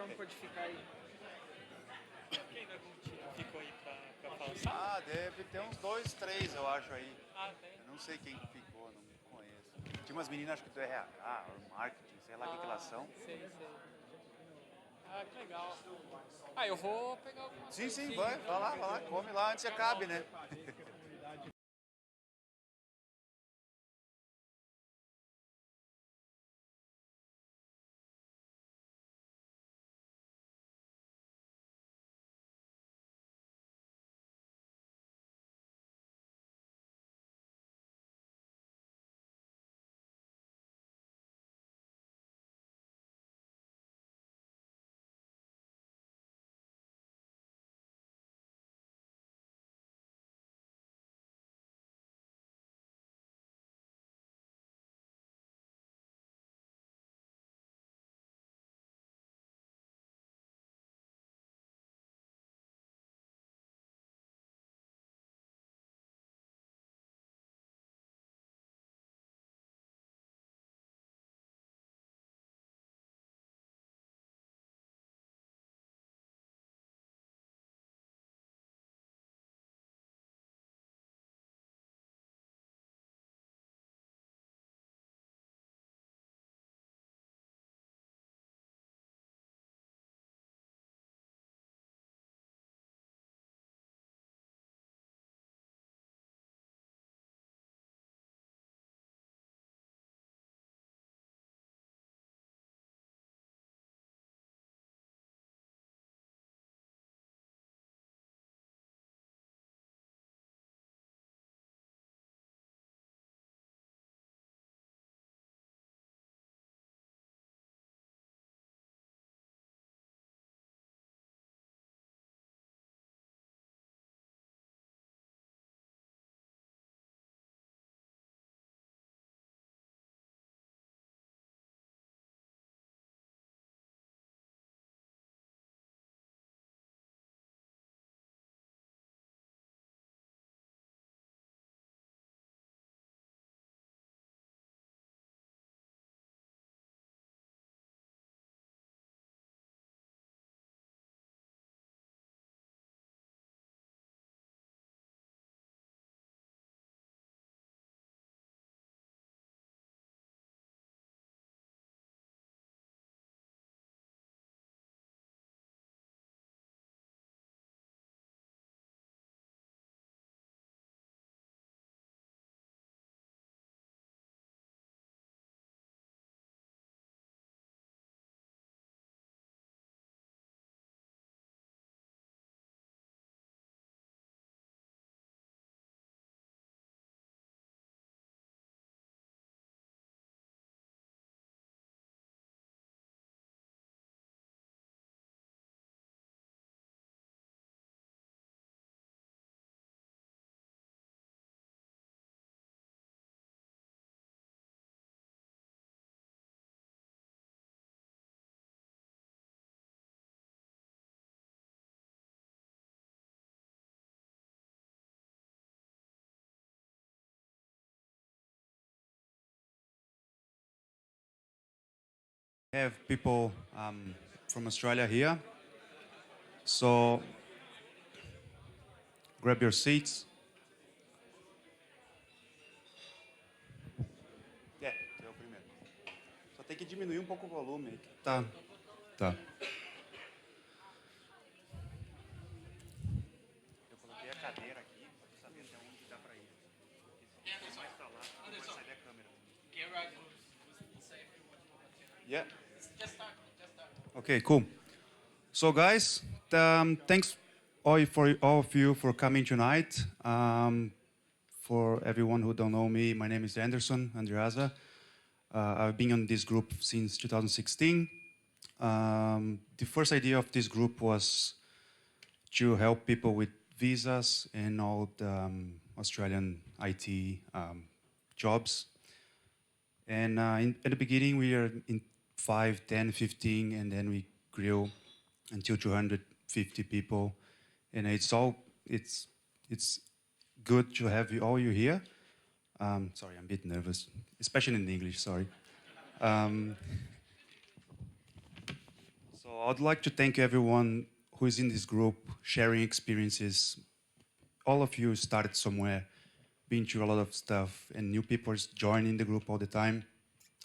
Vamos codificar aí. Quem ainda ficou aí pra falar? Ah, deve ter uns 2, 3, eu acho aí. Ah, tem. Eu não sei quem ficou, não conheço. Tinha umas meninas, acho que do RH, ou marketing, sei lá o que elas são. Sei. Ah, que legal. Ah, eu vou pegar algumas Sim, coisas. sim, vai lá, come lá antes que acabe, né? Have people from Australia here, so grab your seats. É, você é o primeiro. Só tem que diminuir um pouco o volume aí. Tá. Eu coloquei a cadeira aqui para saber até onde dá para ir. Porque se mais para lá, não vai sair da câmera. Yeah. Okay, cool. So, guys, thanks all of you for coming tonight. For everyone who don't know me, my name is Anderson Andreasa. I've been on this group since 2016. The first idea of this group was to help people with visas and all the Australian IT jobs. And at the beginning, we were in 5, 10, 15, and then we grew until 250 people. And it's good to have all you here. Sorry, I'm a bit nervous, especially in English, sorry. So I'd like to thank everyone who is in this group, sharing experiences. All of you started somewhere, been through a lot of stuff, and new people is joining the group all the time.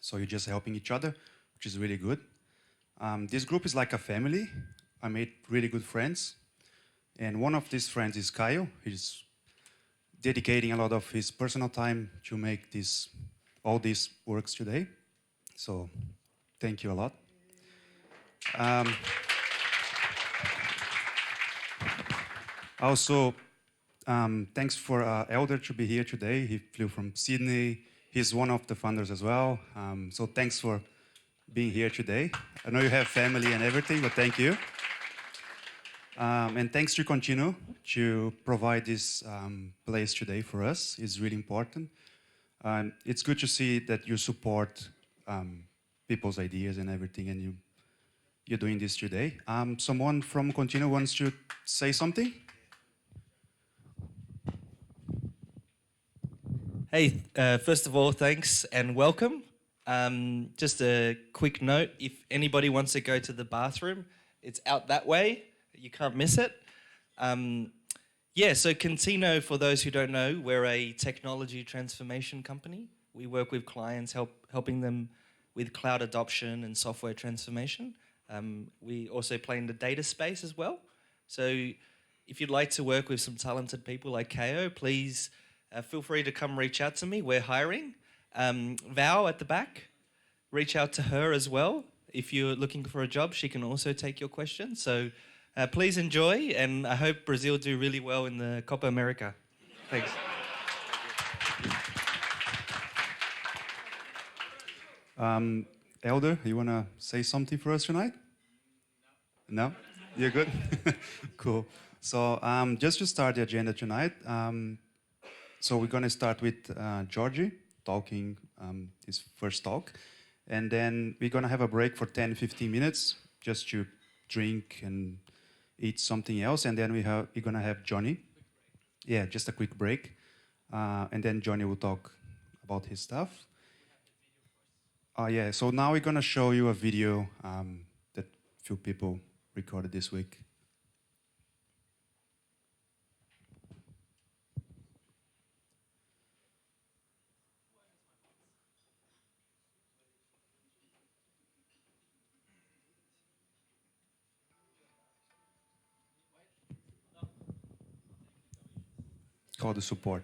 So you're just helping each other, which is really good. This group is like a family. I made really good friends. And one of these friends is Kyle. He's dedicating a lot of his personal time to make all this works today. So thank you a lot. Also, thanks for Elder to be here today. He flew from Sydney. He's one of the founders as well. So thanks for being here today. I know you have family and everything, but thank you. And thanks to Continue to provide this place today for us. It's really important. It's good to see that you support people's ideas and everything, and you're doing this today. Someone from Continue wants to say something? Hey, first of all, thanks and welcome. Just a quick note, if anybody wants to go to the bathroom, it's out that way. You can't miss it. So Contino, for those who don't know, we're a technology transformation company. We work with clients, helping them with cloud adoption and software transformation. We also play in the data space as well. So if you'd like to work with some talented people like Ko, please feel free to come reach out to me. We're hiring. Val at the back, reach out to her as well. If you're looking for a job, she can also take your questions. So please enjoy, and I hope Brazil do really well in the Copa America. Thanks. Elder, you want to say something for us tonight? No? You're good? Cool. So just to start the agenda tonight, so we're going to start with Georgie talking his first talk. And then we're going to have a break for 10, 15 minutes just to drink and eat something else. And then we're going to have Jonny. Yeah, just a quick break. And then Jonny will talk about his stuff. Yeah, so now we're going to show you a video that few people recorded this week. Call the support.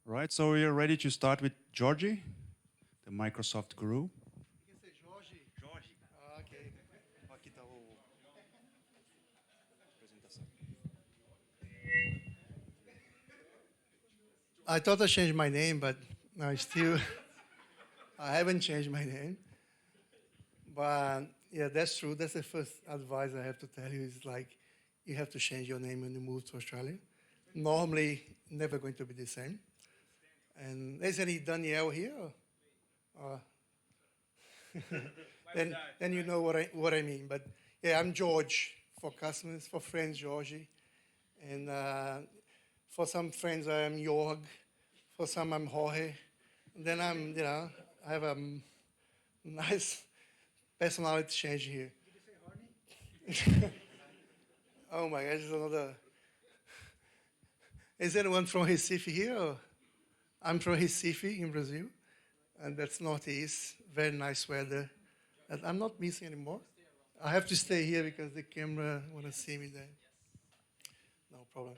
Right, so we are ready to start with Georgie, the Microsoft guru. You can say Jorge. Jorge. Okay. Aqui tá o... I thought I changed my name, but I still, I haven't changed my name. But yeah, that's true. That's the first advice I have to tell you is like, you have to change your name when you move to Australia. Normally, never going to be the same. And is any Danielle here? Or then you know what I mean. But yeah, I'm George for customers, for friends, Georgie. And for some friends, I am Jorg. For some, I'm Jorge. And then I have a nice personality change here. Did you say Jorge? Oh my gosh, there's another. Is anyone from Recife here? Or? I'm from Recife in Brazil, and that's northeast. Very nice weather. And I'm not missing anymore. I have to stay here because the camera want to see me there. No problem.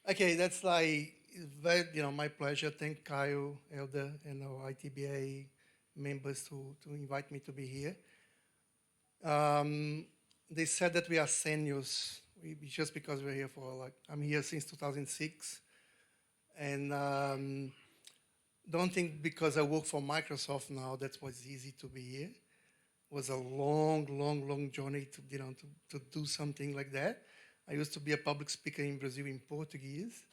Okay, that's like very, my pleasure. Thank Kyle, Elder, and our IT.BR members to invite me to be here. They said that we are seniors, just because we're here for I'm here since 2006, and don't think because I work for Microsoft now that was easy to be here. It was a long, long, long journey to do something like that. I used to be a public speaker in Brazil in Portuguese.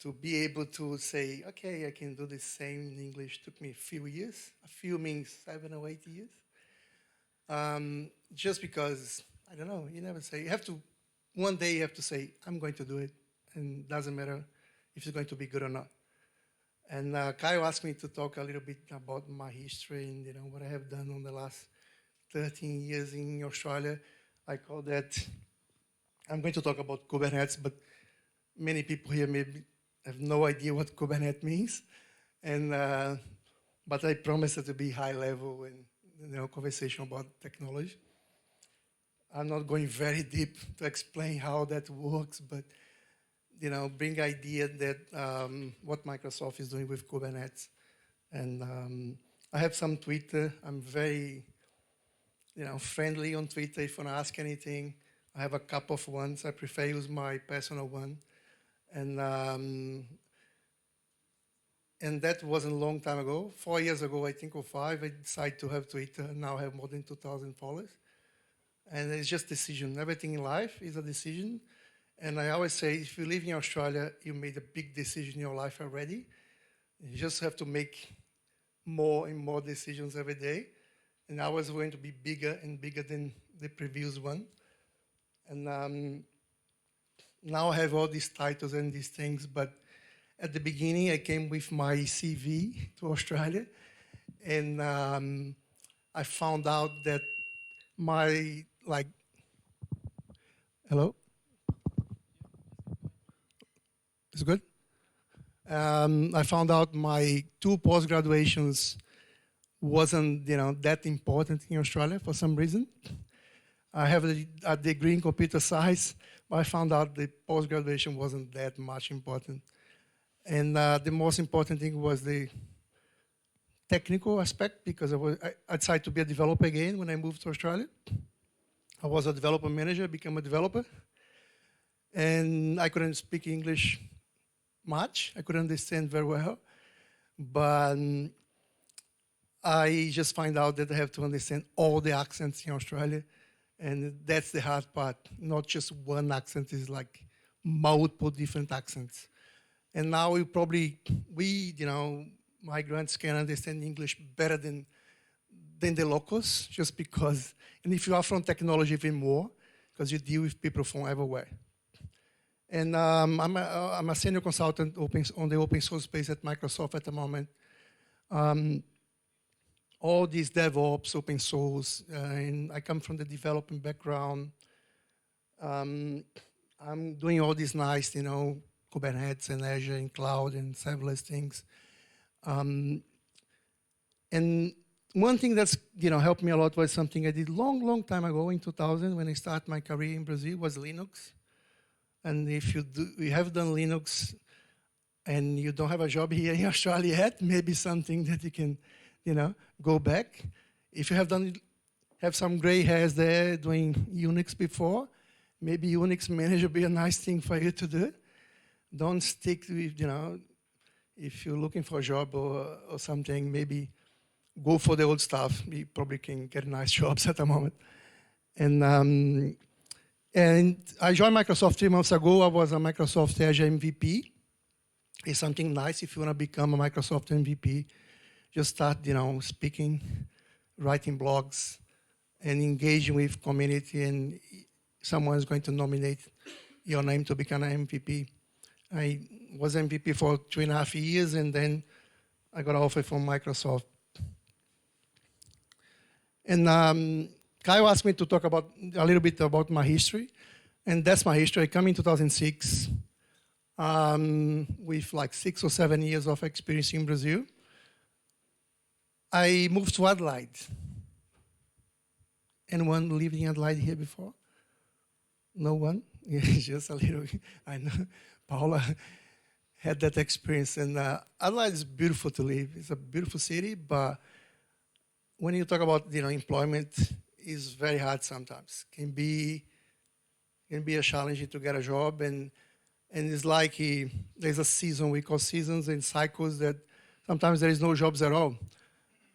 To be able to say, okay, I can do the same in English took me a few years. A few means 7 or 8 years. Just because, I don't know, you never say, one day you have to say, I'm going to do it, and it doesn't matter if it's going to be good or not. And Kyle asked me to talk a little bit about my history and what I have done on the last 13 years in Australia. I call that, I'm going to talk about Kubernetes, but many people here maybe have no idea what Kubernetes means. And, but I promise it to be high level and conversation about technology. I'm not going very deep to explain how that works, but bring idea that what Microsoft is doing with Kubernetes. And I have some Twitter. I'm very friendly on Twitter if you want to ask anything. I have a couple of ones. I prefer use my personal one. And that wasn't a long time ago. 4 years ago, I think, or 5, I decided to have Twitter. Now I have more than 2,000 followers. And it's just decision. Everything in life is a decision. And I always say, if you live in Australia, you made a big decision in your life already. You just have to make more and more decisions every day. And ours is going to be bigger and bigger than the previous one. And now I have all these titles and these things, but at the beginning, I came with my CV to Australia, and I found out that my, hello? Is it good? I found out my 2 post-graduations wasn't, that important in Australia for some reason. I have a degree in computer science, but I found out the post-graduation wasn't that much important. And the most important thing was the technical aspect, because I decided to be a developer again when I moved to Australia. I was a developer manager, became a developer. And I couldn't speak English much. I couldn't understand very well. But I just find out that I have to understand all the accents in Australia. And that's the hard part. Not just one accent, is like multiple different accents. And now migrants can understand English better than the locals, just because, and if you are from technology, even more, because you deal with people from everywhere. And I'm a senior consultant on the open source space at Microsoft at the moment. All these DevOps, open source, and I come from the development background. I'm doing all these nice, Kubernetes and Azure and cloud and serverless things. And one thing that's helped me a lot was something I did long time ago in 2000 when I started my career in Brazil, was Linux. And if you have done Linux and you don't have a job here in Australia yet, maybe something that you can go back. If you have some gray hairs there doing Unix before, maybe Unix manager would be a nice thing for you to do. Don't stick with, if you're looking for a job or something, maybe go for the old stuff. You probably can get nice jobs at the moment. And I joined Microsoft 3 months ago. I was a Microsoft Azure MVP. It's something nice if you want to become a Microsoft MVP. Just start, speaking, writing blogs, and engaging with community, and someone's going to nominate your name to become an MVP. I was MVP for 2.5 years, and then I got an offer from Microsoft. And Kyle asked me to talk about a little bit about my history, and that's my history. I came in 2006 with like 6 or 7 years of experience in Brazil. I moved to Adelaide. Anyone lived in Adelaide here before? No one? Yeah, just a little. I know Paula had that experience. And Adelaide is beautiful to live. It's a beautiful city, but when you talk about employment, it's very hard sometimes. Can be a challenge to get a job, and it's like there's a season, we call seasons and cycles, that sometimes there is no jobs at all.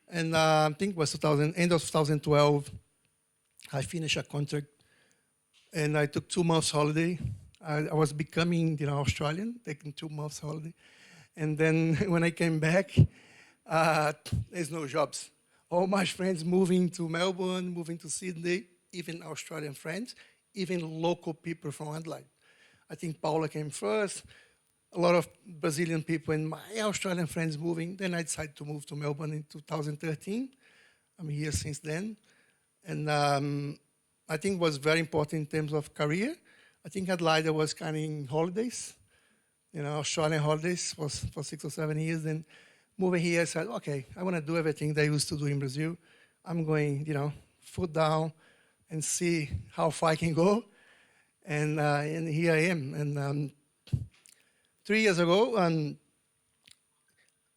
And I think it was end of 2012, I finished a contract, and I took 2 months holiday. I was becoming Australian, taking 2 months holiday. And then when I came back, there's no jobs. All my friends moving to Melbourne, moving to Sydney, even Australian friends, even local people from Adelaide. I think Paula came first, a lot of Brazilian people and my Australian friends moving. Then I decided to move to Melbourne in 2013. I'm here since then. And I think it was very important in terms of career. I think Adelaide was kind of in holidays, Australian holidays for 6 or 7 years. Then moving here, I said, okay, I want to do everything they used to do in Brazil. I'm going, foot down and see how far I can go. And here I am. And 3 years ago,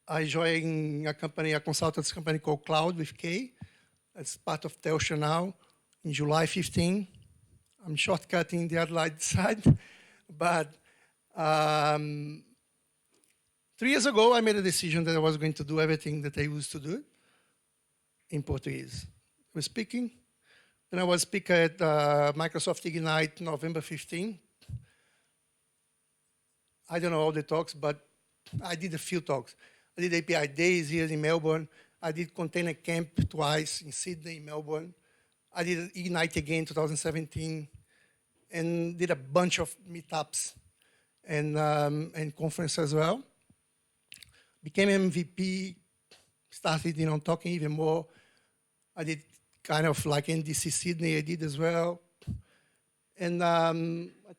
I joined a consultancy company called Cloud with K. It's part of Telstra now in July 15. I'm shortcutting the Adelaide side. But 3 years ago, I made a decision that I was going to do everything that I used to do in Portuguese. I was speaking. Then I was speaker at Microsoft Ignite November 15. I don't know all the talks, but I did a few talks. I did API Days here in Melbourne. I did Container Camp twice in Sydney, Melbourne. I did Ignite again in 2017, and did a bunch of meetups and conference as well. Became MVP, started talking even more. I did kind of like NDC Sydney, I did as well. And I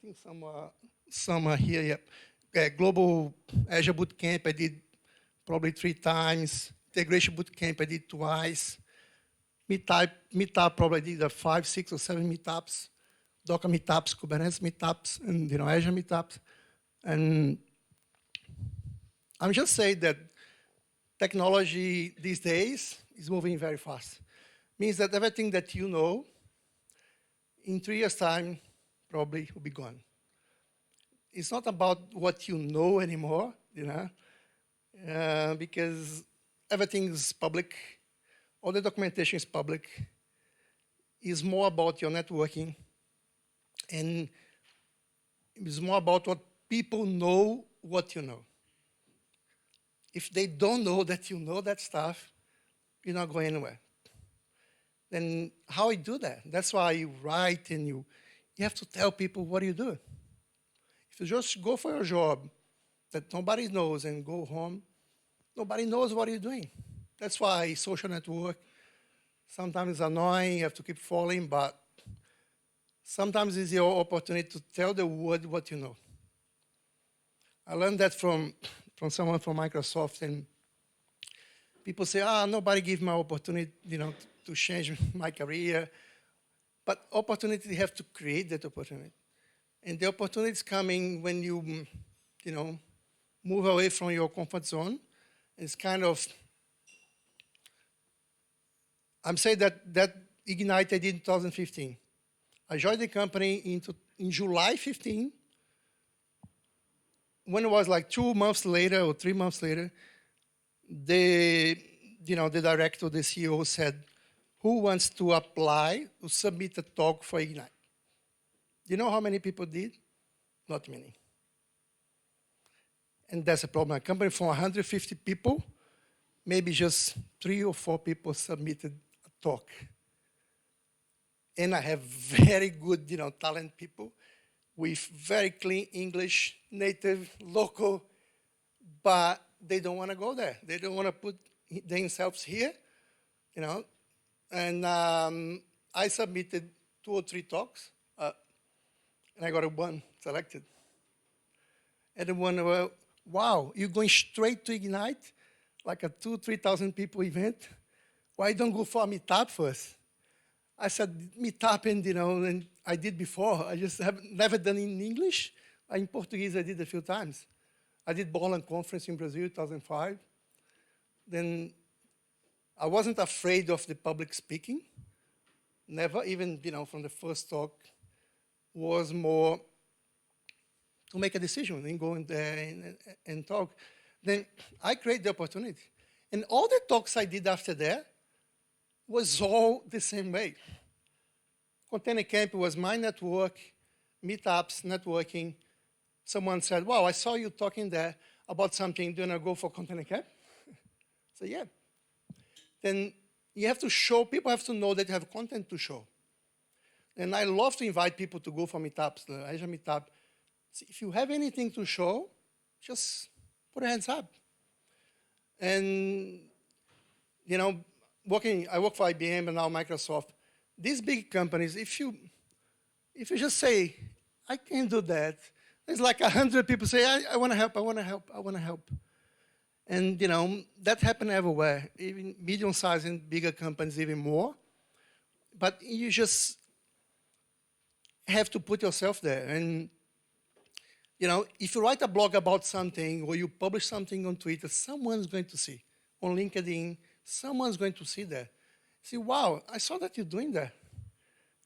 think some are here, yeah. Global Azure Bootcamp, I did probably 3 times. Integration Bootcamp, I did twice. Meetup probably did 5, 6, or 7 meetups. Docker meetups, Kubernetes meetups, and Azure meetups. And I'm just saying that technology these days is moving very fast. Means that everything that you know, in 3 years' time, probably will be gone. It's not about what you know anymore, because everything is public. All the documentation is public. It's more about your networking, and it's more about what people know what you know. If they don't know that you know that stuff, you're not going anywhere. Then how you do that? That's why you write, and you have to tell people what you do. If you just go for your job that nobody knows and go home, nobody knows what you're doing. That's why social network sometimes is annoying, you have to keep falling, but sometimes it's your opportunity to tell the world what you know. I learned that from someone from Microsoft, and people say, nobody gave me opportunity, to change my career. But opportunity, you have to create that opportunity. And the opportunity is coming when you, move away from your comfort zone. It's kind of, I'm saying that Ignite I did in 2015. I joined the company in July 15. when it was like 2 months later or 3 months later, the director, the CEO said, who wants to apply to submit a talk for Ignite? Do you know how many people did? Not many. And that's a problem. A company from 150 people, maybe just 3 or 4 people submitted a talk. And I have very good, talent people with very clean English, native, local, but they don't want to go there. They don't want to put themselves here, And I submitted 2 or 3 talks, and I got one selected. And the one, wow, you're going straight to Ignite, like a 2,000-3,000 people event? Why don't go for a meetup first? I said, meetup, and I did before. I just have never done in English. In Portuguese, I did a few times. I did Bolland Conference in Brazil, 2005. Then I wasn't afraid of the public speaking. Never, even, from the first talk, was more to make a decision and go in there and talk. Then I created the opportunity. And all the talks I did after that was all the same way. Container Camp was my network, meetups, networking. Someone said, wow, I saw you talking there about something. Do you want to go for Container Camp? So yeah. Then you have to show, people have to know that you have content to show. And I love to invite people to go for meetups, the Azure meetup. So if you have anything to show, just put your hands up. And, I work for IBM and now Microsoft. These big companies, if you just say, I can do that, there's like 100 people say, I want to help, I want to help, I want to help. And, that happened everywhere, even medium-sized and bigger companies even more. But you just have to put yourself there. And, if you write a blog about something or you publish something on Twitter, someone's going to see. On LinkedIn, someone's going to see that. See, wow, I saw that you're doing that.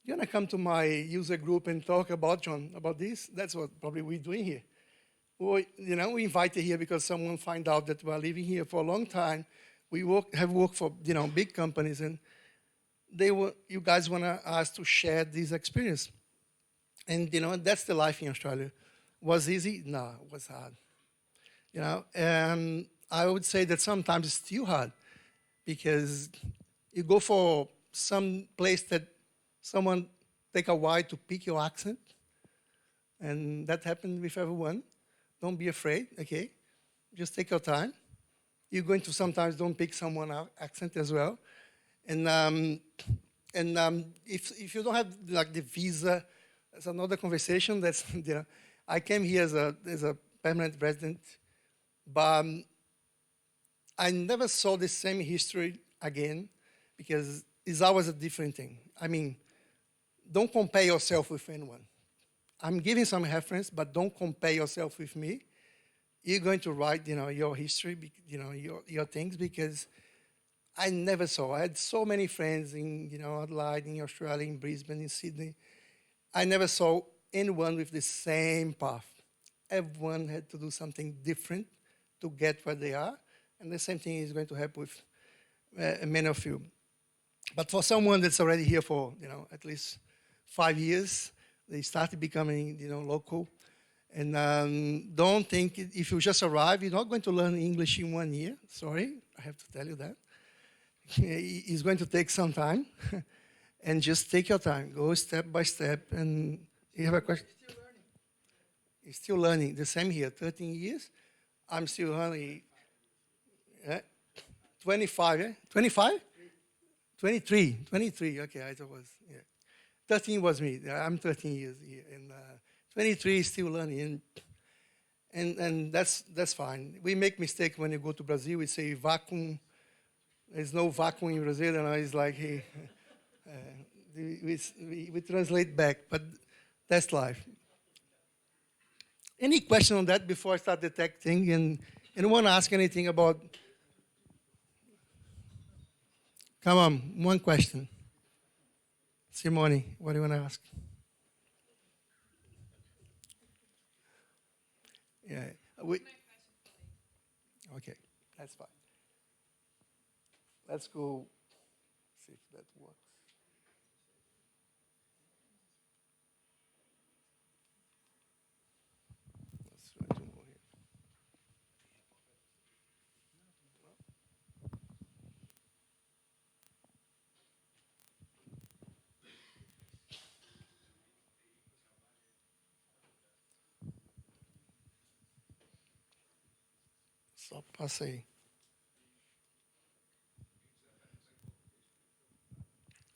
You want to come to my user group and talk about, John, about this? That's what probably we're doing here. Or, we invited here because someone find out that we're living here for a long time. We have worked for, big companies, and you guys want us to share this experience. And, that's the life in Australia. Was easy? No, it was hard. And I would say that sometimes it's still hard because you go for some place that someone take a while to pick your accent, and that happened with everyone. Don't be afraid, okay? Just take your time. You're going to sometimes don't pick someone's accent as well. And if you don't have like the visa, that's another conversation. That's I came here as a permanent resident, but I never saw the same history again because it's always a different thing. I mean, don't compare yourself with anyone. I'm giving some reference, but don't compare yourself with me. You're going to write, your history, your things, because I never saw. I had so many friends in, Adelaide, in Australia, in Brisbane, in Sydney. I never saw anyone with the same path. Everyone had to do something different to get where they are, and the same thing is going to happen with many of you. But for someone that's already here for, at least 5 years, they started becoming, local. And don't think if you just arrive, you're not going to learn English in 1 year. Sorry, I have to tell you that. It's going to take some time. And just take your time. Go step by step. And you have a question? Still learning. You're still learning. The same here, 13 years. I'm still learning. 25, yeah? 25? 23, okay, I thought it was, yeah. 13 was me, I'm 13 years here, and 23 is still learning, and that's fine. We make mistake when you go to Brazil, we say vacuum, there's no vacuum in Brazil, and it's like, hey, we translate back, but that's life. Any question on that before I start the tech thing, and anyone ask anything about? Come on, one question. Simone, what do you want to ask? Yeah. We, okay, that's fine. Let's go see if that works. Let's try to move here. Só passei.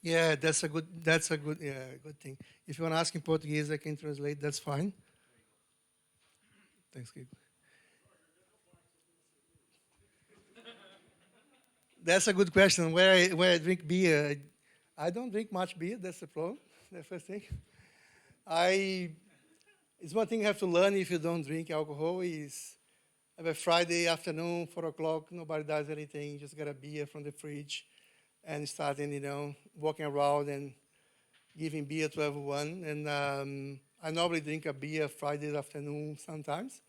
Yeah, good thing. If you want to ask in Portuguese, I can translate, that's fine. Thanks, Kiko. That's a good question. Where I drink beer, I don't drink much beer, that's the problem, the first thing. It's one thing you have to learn if you don't drink alcohol is have a Friday afternoon, 4 o'clock, nobody does anything, just get a beer from the fridge and starting, walking around and giving beer to everyone. And I normally drink a beer Friday afternoon sometimes.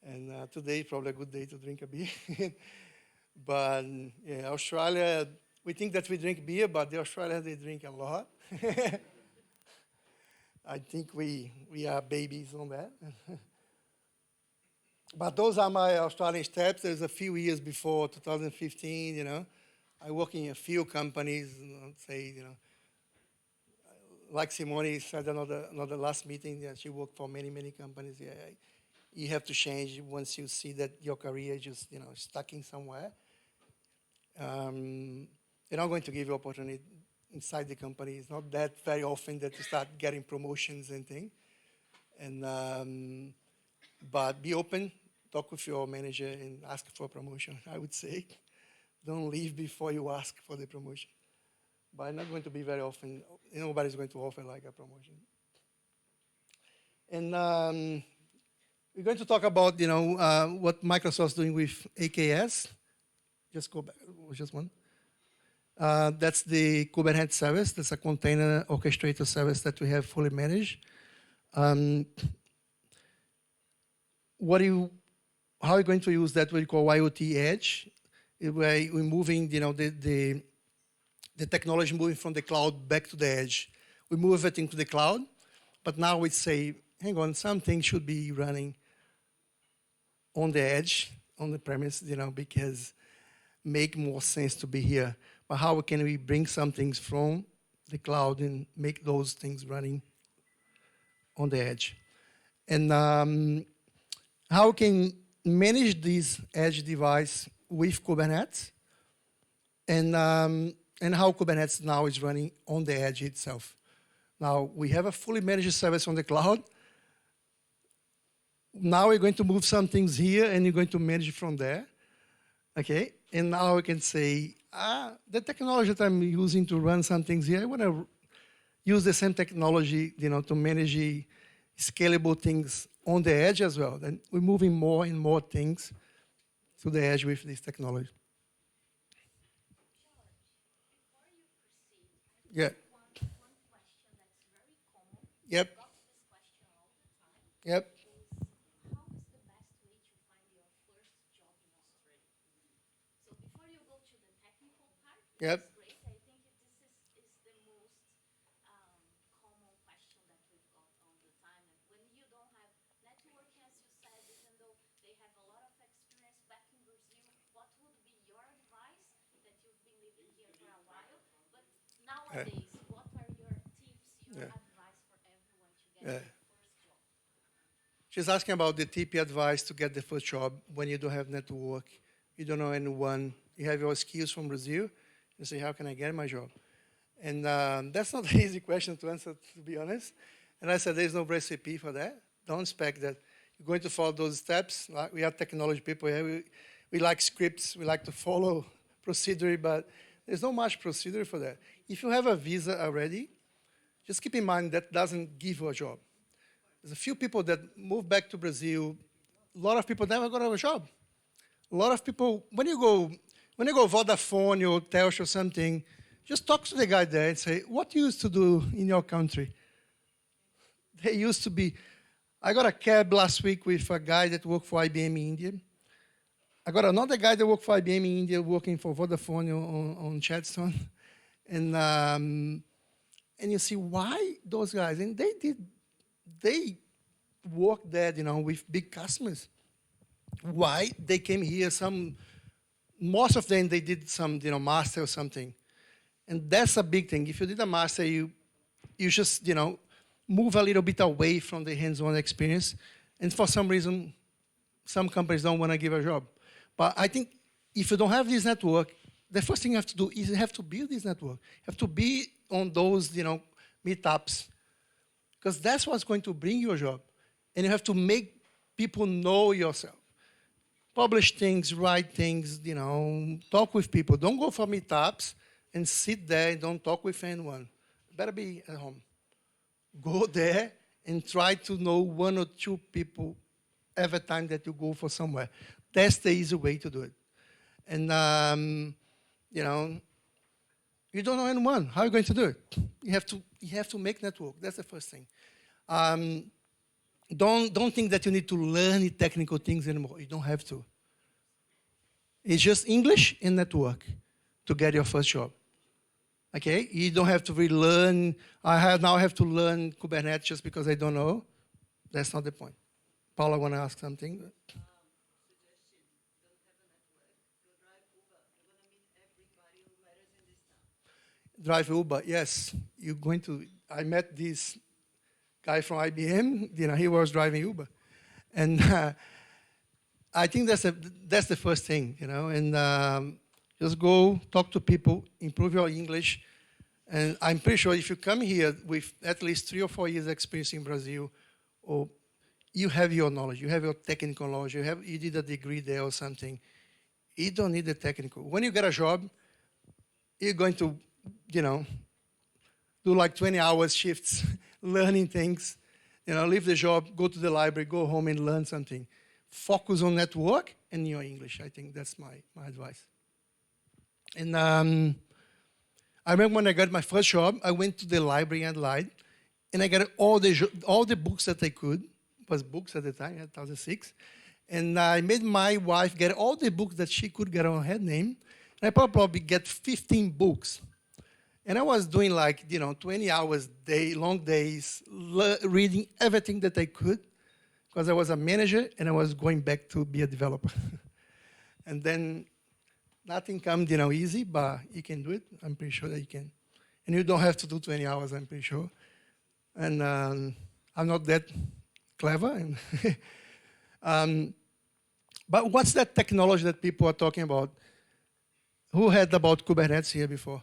And today is probably a good day to drink a beer. But yeah, Australia, we think that we drink beer, but the Australians, they drink a lot. I think we are babies on that. But those are my Australian steps. There's a few years before 2015, I work in a few companies, like Simone said another last meeting, she worked for many, many companies. Yeah, you have to change once you see that your career is just, stuck in somewhere. They're not going to give you opportunity inside the company. It's not that very often that you start getting promotions and things. And but be open, talk with your manager and ask for a promotion, I would say. Don't leave before you ask for the promotion. But not going to be very often. Nobody's going to offer like a promotion. And we're going to talk about, what Microsoft's doing with AKS. Just go back, just one. That's the Kubernetes service. That's a container orchestrator service that we have fully managed. How are you going to use that? What we call IoT Edge. We're moving, the technology moving from the cloud back to the edge. We move everything to the cloud, but now we say, hang on, something should be running on the edge, on the premise, because make more sense to be here. But how can we bring some things from the cloud and make those things running on the edge? And how can manage this edge device with Kubernetes, and how Kubernetes now is running on the edge itself. Now, we have a fully managed service on the cloud. Now we're going to move some things here, and you're going to manage from there. Okay, and now I can say, the technology that I'm using to run some things here, I want to use the same technology, to manage scalable things on the edge as well. Then we're moving more and more things to the edge with this technology. Yeah. One question that's very common. Yep. I got this question all the time. Yep. Is how is the best way to find your first job in Australia? So before you go to the technical part, yep. It's great. I think this is the most common question that we've got all the time. And when you don't have networking, as you said, even though they have a lot of experience back in Brazil, what would be your advice that you've been living here for a while? But nowadays, what are your tips, your advice for everyone to get their first job? She's asking about the tip advice to get the first job when you don't have network, you don't know anyone, you have your skills from Brazil, you say, how can I get my job? And that's not an easy question to answer, to be honest. And I said, there's no recipe for that. Don't expect that you're going to follow those steps. We are technology people here. We like scripts. We like to follow procedure, but there's not much procedure for that. If you have a visa already, just keep in mind that doesn't give you a job. There's a few people that move back to Brazil. A lot of people never got a job. A lot of people, when you go Vodafone or Telsh or something, just talk to the guy there and say, what you used to do in your country? They used to be, I got a cab last week with a guy that worked for IBM in India. I got another guy that worked for IBM in India working for Vodafone on Chadstone. And you see why those guys, and they worked there, with big customers. Why they came here? Most of them they did some, master or something, and that's a big thing. If you did a master, you just, move a little bit away from the hands-on experience, and for some reason, some companies don't want to give a job. But I think if you don't have this network, the first thing you have to do is you have to build this network. You have to be on those, meetups, because that's what's going to bring you a job. And you have to make people know yourself. Publish things, write things, talk with people. Don't go for meetups and sit there and don't talk with anyone. Better be at home. Go there and try to know one or two people every time that you go for somewhere. That's the easy way to do it. And, you don't know anyone. How are you going to do it? You have to make network. That's the first thing. Don't think that you need to learn technical things anymore. You don't have to. It's just English and network to get your first job. Okay? You don't have to relearn. Now I have to learn Kubernetes just because I don't know. That's not the point. Paula, want to ask something? Drive Uber, yes. You're going to. I met this guy from IBM. He was driving Uber, and I think that's the first thing. And just go talk to people, improve your English, and I'm pretty sure if you come here with at least 3 or 4 years experience in Brazil, or you have your knowledge, you have your technical knowledge, you did a degree there or something. You don't need the technical. When you get a job, you're going to do like 20 hours shifts, learning things, leave the job, go to the library, go home and learn something. Focus on network and your English. I think that's my advice. And I remember when I got my first job, I went to the library and lied, and I got all the books that I could. It was books at the time, 2006. And I made my wife get all the books that she could get on her name. And I probably get 15 books. And I was doing 20 hours long days, reading everything that I could, because I was a manager and I was going back to be a developer. And then nothing comes, easy, but you can do it. I'm pretty sure that you can. And you don't have to do 20 hours, I'm pretty sure. And I'm not that clever. But what's that technology that people are talking about? Who heard about Kubernetes here before?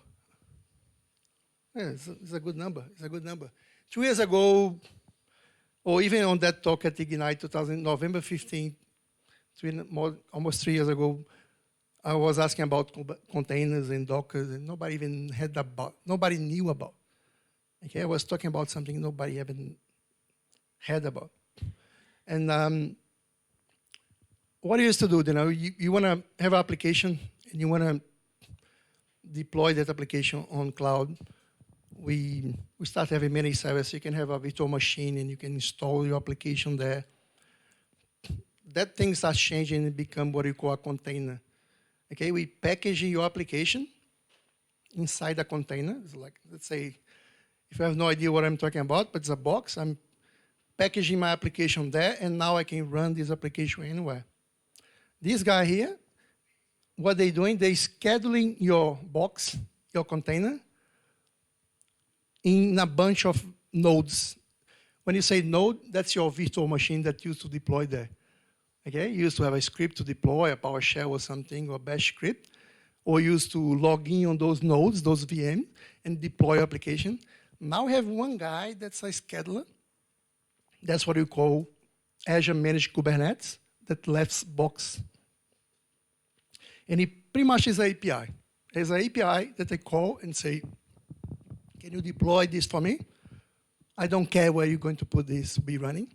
Yeah, it's a good number. It's a good number. 2 years ago, or even on that talk at Ignite 2000, November 15th, almost 3 years ago, I was asking about containers and Dockers, and nobody knew about. Okay, I was talking about something nobody even heard about. And what you used to do, you want to have an application, and you want to deploy that application on cloud. We start having many services. You can have a virtual machine, and you can install your application there. That thing starts changing and become what you call a container. Okay, we package your application inside a container. It's like, let's say, if you have no idea what I'm talking about, but it's a box. I'm packaging my application there, and now I can run this application anywhere. This guy here, what they're doing, they're scheduling your box, your container, in a bunch of nodes. When you say node, that's your virtual machine that you used to deploy there. Okay, you used to have a script to deploy, a PowerShell or something, or a bash script, or you used to log in on those nodes, those VMs, and deploy your application. Now we have one guy that's a scheduler. That's what we call Azure Managed Kubernetes, that left box. And it pretty much is an API. There's an API that I call and say, can you deploy this for me? I don't care where you're going to put this to be running.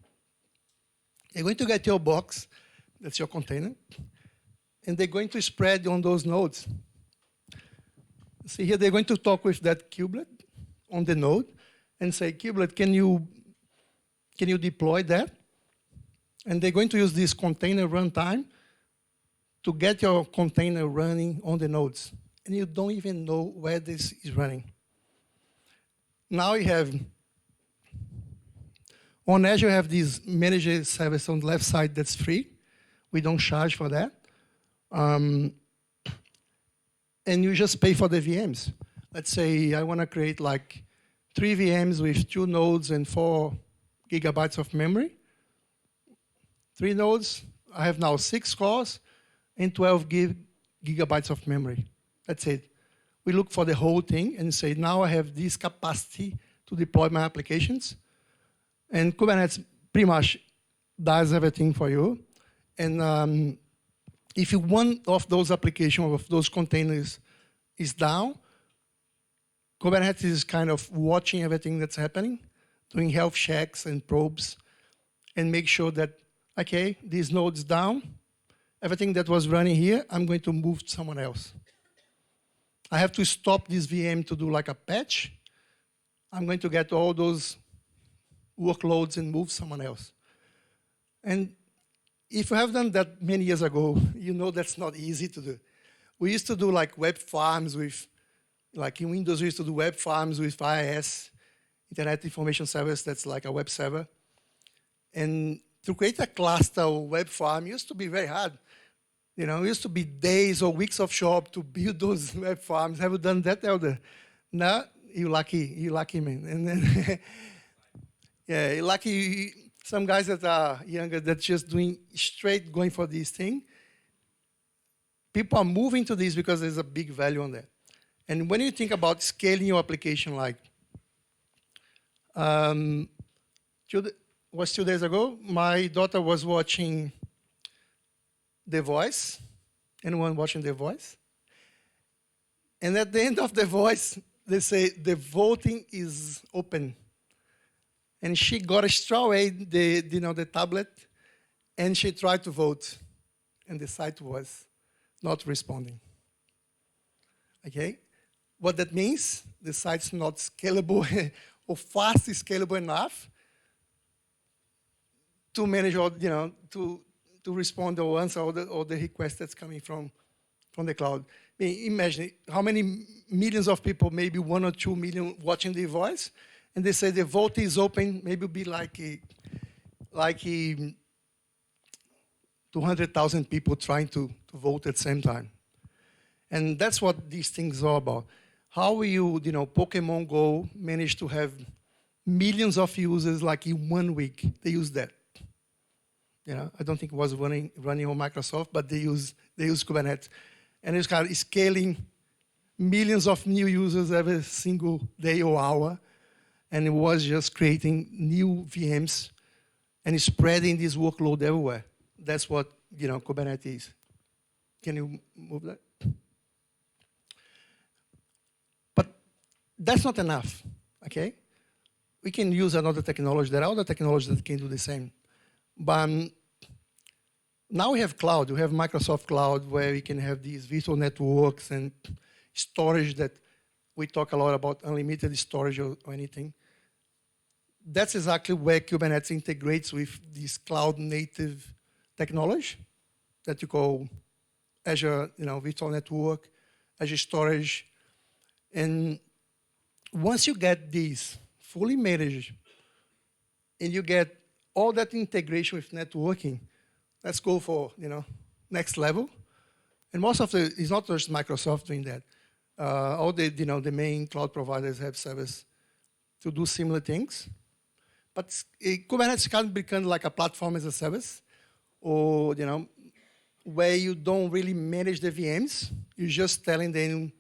You're going to get your box, that's your container, and they're going to spread on those nodes. See here, they're going to talk with that kubelet on the node and say, kubelet, can you deploy that? And they're going to use this container runtime to get your container running on the nodes. And you don't even know where this is running. Now you have, on Azure, you have this managed service on the left side that's free. We don't charge for that. And you just pay for the VMs. Let's say I want to create like 3 VMs with 2 nodes and 4 gigabytes of memory. 3 nodes, I have now 6 cores and 12 gigabytes of memory. That's it. We look for the whole thing and say, now I have this capacity to deploy my applications. And Kubernetes pretty much does everything for you. And if one of those applications, of those containers is down, Kubernetes is kind of watching everything that's happening, doing health checks and probes, and make sure that, okay, this node's down. Everything that was running here, I'm going to move to someone else. I have to stop this VM to do like a patch. I'm going to get all those workloads and move someone else. And if you have done that many years ago, you know that's not easy to do. We used to do like web farms with, like in Windows, we used to do web farms with IIS, Internet Information Service, that's like a web server. And to create a cluster or web farm used to be very hard. You know, it used to be days or weeks of job to build those web farms. Have you done that, Elder? No, you're lucky man. And then, yeah, you're lucky. Some guys that are younger that's just doing straight, going for this thing. People are moving to this because there's a big value on that. And when you think about scaling your application, like, was 2 days ago, my daughter was watching The Voice. Anyone watching The Voice? And at the end of The Voice, they say the voting is open. And she got straight away the tablet, and she tried to vote, and the site was not responding. Okay? What that means, the site's not scalable or fast scalable enough to manage all, to respond or answer all the requests that's coming from the cloud. I mean, imagine how many millions of people, maybe 1 or 2 million watching The Voice, and they say the vote is open, maybe it'll be like 200,000 people trying to vote at the same time. And that's what these things are about. How will you, Pokemon Go manage to have millions of users like in 1 week? They use that. I don't think it was running on Microsoft, but they use Kubernetes. And it's kind of scaling millions of new users every single day or hour. And it was just creating new VMs and spreading this workload everywhere. That's what Kubernetes is. Can you move that? But that's not enough, okay? We can use another technology. There are other technologies that can do the same. But now we have cloud. We have Microsoft Cloud where we can have these virtual networks and storage that we talk a lot about, unlimited storage or anything. That's exactly where Kubernetes integrates with this cloud-native technology that you call Azure, virtual network, Azure storage. And once you get these fully managed and you get all that integration with networking, let's go for, next level. And most of it's not just Microsoft doing that. All the, the main cloud providers have service to do similar things. But Kubernetes can become like a platform as a service, or, where you don't really manage the VMs. You're just telling them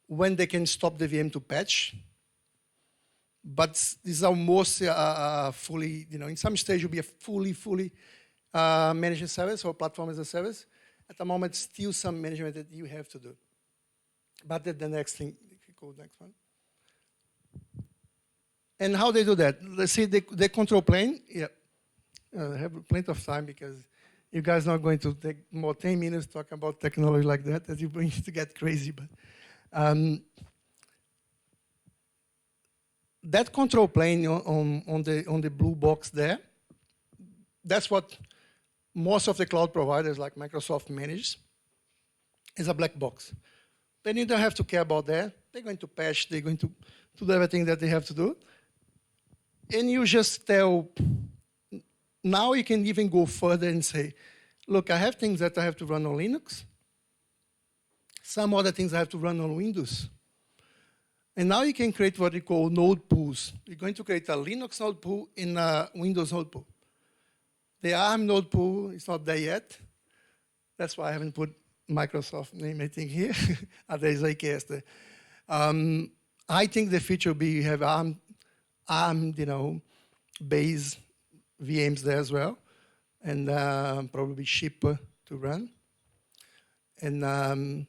when they can stop the VM to patch. But this is almost fully, in some stage, will be a fully managed service or platform as a service. At the moment, still some management that you have to do. But the next thing, if you go next one. And how they do that? Let's see the control plane. Yeah, I have plenty of time because you guys are not going to take more 10 minutes talking about technology like that, as you bring to get crazy. But that control plane on the blue box there, that's what most of the cloud providers like Microsoft manage, is a black box. Then you don't have to care about that. They're going to patch, they're going to do everything that they have to do. And you just tell, now you can even go further and say, look, I have things that I have to run on Linux, some other things I have to run on Windows. And now you can create what we call node pools. You're going to create a Linux node pool and a Windows node pool. The ARM node pool is not there yet. That's why I haven't put Microsoft name anything here. There's AKS there. I think the future will be you have ARM, base VMs there as well, and probably cheaper to run. And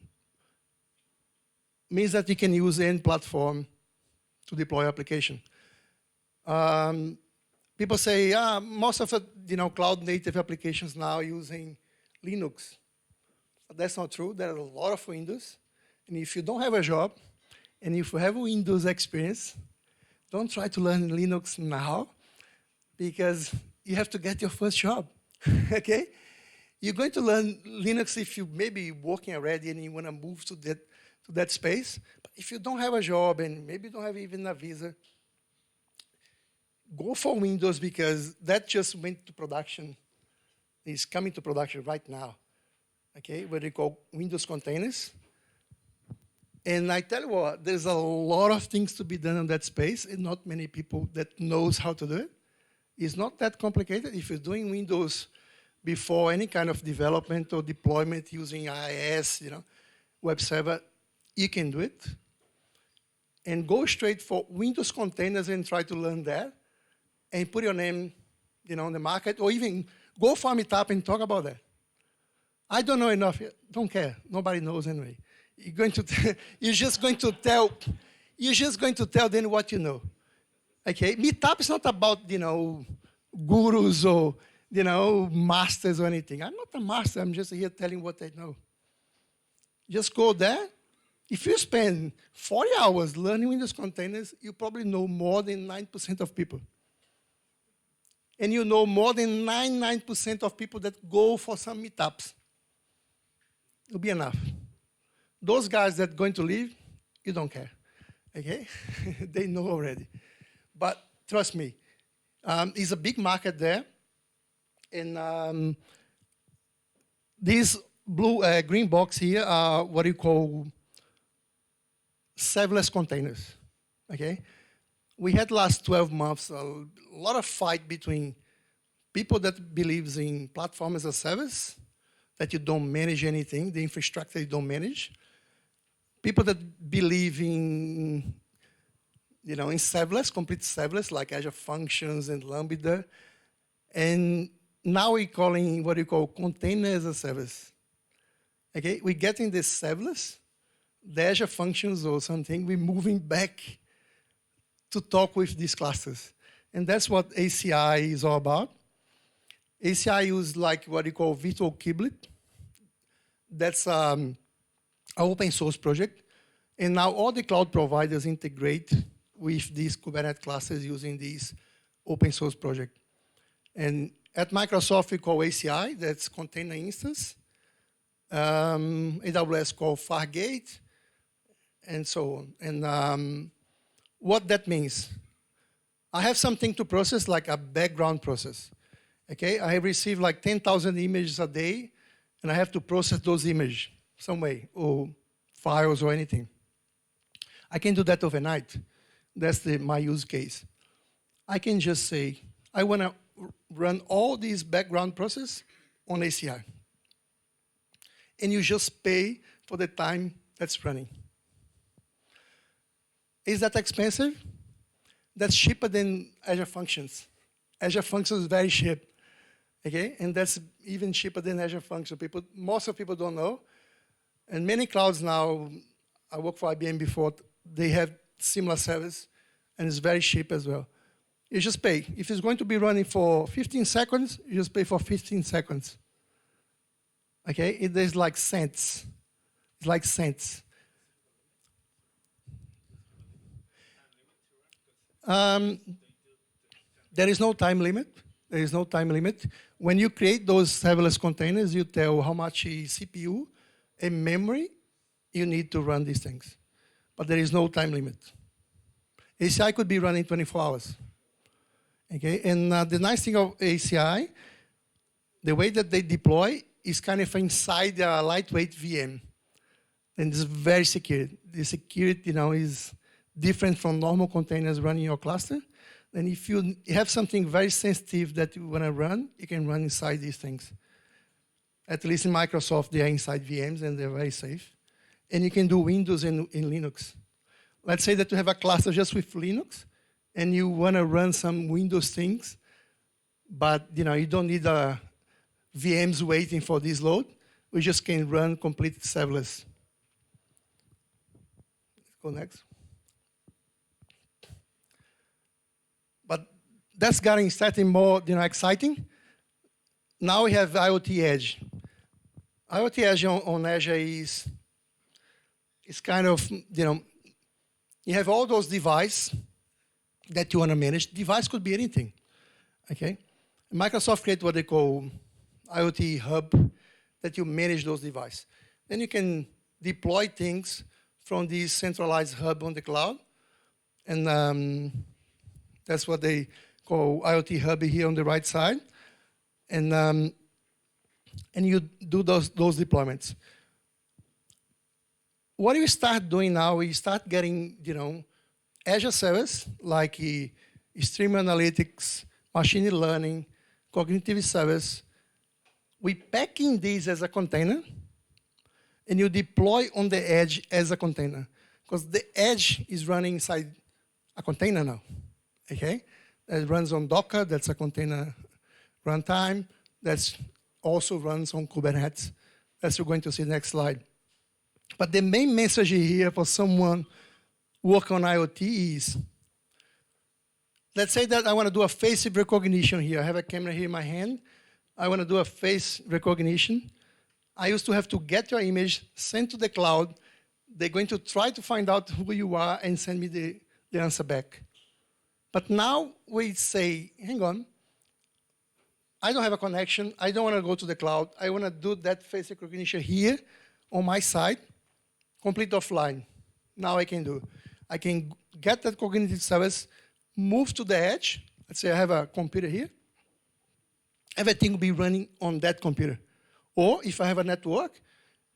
means that you can use any platform to deploy application. People say, most of the cloud-native applications now using Linux. But that's not true. There are a lot of Windows. And if you don't have a job, and if you have Windows experience, don't try to learn Linux now, because you have to get your first job, okay? You're going to learn Linux if you maybe working already and you want to move to that space. But if you don't have a job and maybe don't have even a visa, go for Windows, because that just went to production. It's coming to production right now, okay? What they call Windows containers. And I tell you what, there's a lot of things to be done in that space, and not many people that knows how to do it. It's not that complicated. If you're doing Windows before any kind of development or deployment using IIS, web server, you can do it. And go straight for Windows containers and try to learn that, and put your name, on the market, or even go for a meetup and talk about that. I don't know enough yet. Don't care. Nobody knows anyway. You're just going to tell them what you know. Okay? Meetup is not about, gurus or, masters or anything. I'm not a master. I'm just here telling what I know. Just go there. If you spend 40 hours learning Windows containers, you probably know more than 9% of people. And you know more than 99% of people that go for some meetups. It'll be enough. Those guys that are going to leave, you don't care, okay? They know already. But trust me, it's a big market there. And these green box here are what you call serverless containers, okay? We had last 12 months a lot of fight between people that believes in platform as a service, that you don't manage anything, the infrastructure you don't manage. People that believe in, in serverless, complete serverless, like Azure Functions and Lambda. And now we're calling what you call container as a service. Okay, we're getting this serverless, the Azure Functions or something, we're moving back to talk with these clusters. And that's what ACI is all about. ACI uses like what you call virtual kubelet. That's an open source project. And now all the cloud providers integrate with these Kubernetes clusters using this open source project. And at Microsoft, we call ACI, that's container instance. AWS called Fargate, and so on. And what that means, I have something to process like a background process. Okay, I receive like 10,000 images a day, and I have to process those images some way, or files or anything. I can do that overnight. That's my use case. I can just say, I want to run all these background process on ACI. And you just pay for the time that's running. Is that expensive? That's cheaper than Azure Functions. Azure Functions is very cheap. Okay, and that's even cheaper than Azure Functions. Most of people don't know. And many clouds now, I worked for IBM before, they have similar service, and it's very cheap as well. You just pay. If it's going to be running for 15 seconds, you just pay for 15 seconds. Okay, it is like cents. It's like cents. There is no time limit. There is no time limit. When you create those serverless containers, you tell how much CPU and memory you need to run these things. But there is no time limit. ACI could be running 24 hours. Okay, and the nice thing of ACI, the way that they deploy is kind of inside a lightweight VM. And it's very secure. The security, is different from normal containers running your cluster. And if you have something very sensitive that you want to run, you can run inside these things. At least in Microsoft, they are inside VMs and they're very safe. And you can do Windows in Linux. Let's say that you have a cluster just with Linux, and you want to run some Windows things, but you don't need VMs waiting for this load. We just can run complete serverless. Go next. But that's getting starting more exciting. Now we have IoT Edge. IoT Edge on Azure is kind of, you have all those devices that you want to manage. Device could be anything, okay? Microsoft created what they call IoT Hub, that you manage those devices. Then you can deploy things from this centralized hub on the cloud, and that's what they call IoT Hub here on the right side, and you do those deployments. What you start doing now, you start getting, Azure service, like stream analytics, machine learning, cognitive service. We packing these as a container, and you deploy on the edge as a container. Because the edge is running inside a container now, okay? It runs on Docker, that's a container runtime. That also runs on Kubernetes. As you're going to see next slide. But the main message here for someone working on IoT is, let's say that I want to do a face recognition here. I have a camera here in my hand. I want to do a face recognition. I used to have to get your image, send to the cloud. They're going to try to find out who you are and send me the answer back. But now we say, hang on, I don't have a connection. I don't want to go to the cloud. I want to do that face recognition here on my side, complete offline. Now I can do. I can get that cognitive service, move to the edge. Let's say I have a computer here. Everything will be running on that computer. Or if I have a network,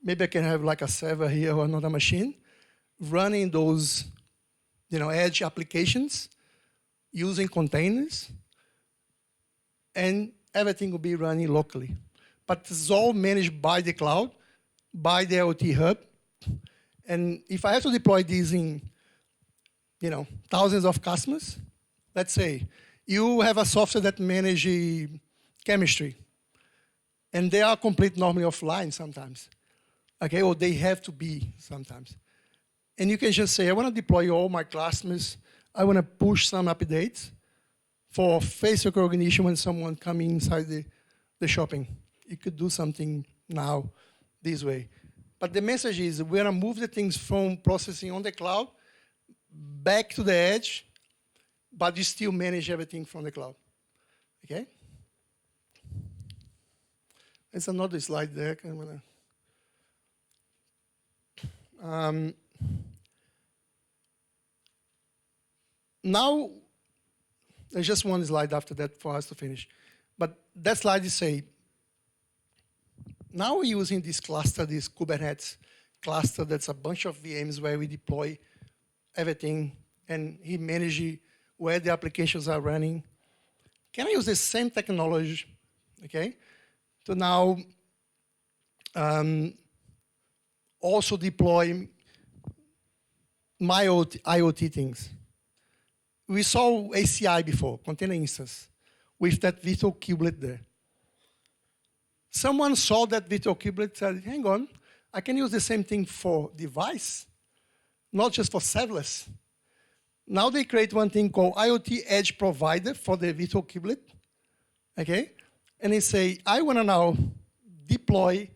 maybe I can have like a server here or another machine running those edge applications using containers, and everything will be running locally. But it's all managed by the cloud, by the IoT Hub. And if I have to deploy these in thousands of customers, let's say you have a software that manages chemistry, and they are complete normally offline sometimes, okay, or they have to be sometimes. And you can just say, I want to deploy all my customers. I want to push some updates for face recognition when someone comes inside the shopping. You could do something now this way. But the message is we're going to move the things from processing on the cloud back to the edge, but you still manage everything from the cloud. Okay? There's another slide there. Now, there's just one slide after that for us to finish. But that slide is say, now we're using this cluster, this Kubernetes cluster, that's a bunch of VMs where we deploy everything, and he manages where the applications are running. Can I use the same technology, okay, to now also deploy my IoT things? We saw ACI before, container instance, with that virtual kubelet there. Someone saw that virtual kubelet and said, hang on, I can use the same thing for device, not just for serverless. Now they create one thing called IoT Edge Provider for the virtual kubelet, okay? And they say, I want to now deploy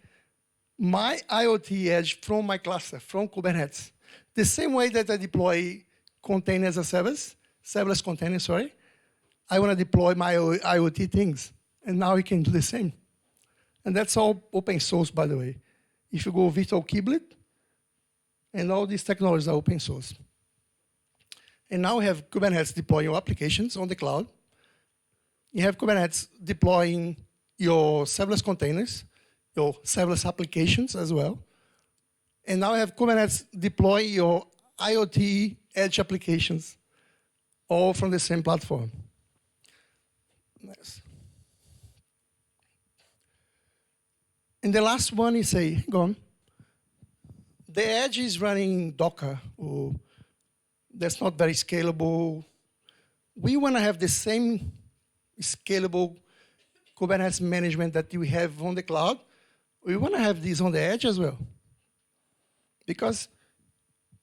my IoT Edge from my cluster, from Kubernetes. The same way that I deploy container as a service, serverless container, sorry, I want to deploy my IoT things. And now you can do the same. And that's all open source, by the way. If you go virtual kiblet, and all these technologies are open source. And now we have Kubernetes deploying your applications on the cloud. You have Kubernetes deploying your serverless containers, your serverless applications as well. And now you have Kubernetes deploying your IoT edge applications, all from the same platform. Nice. And the last one is go on. The edge is running Docker, or that's not very scalable. We want to have the same scalable Kubernetes management that we have on the cloud. We want to have this on the edge as well. Because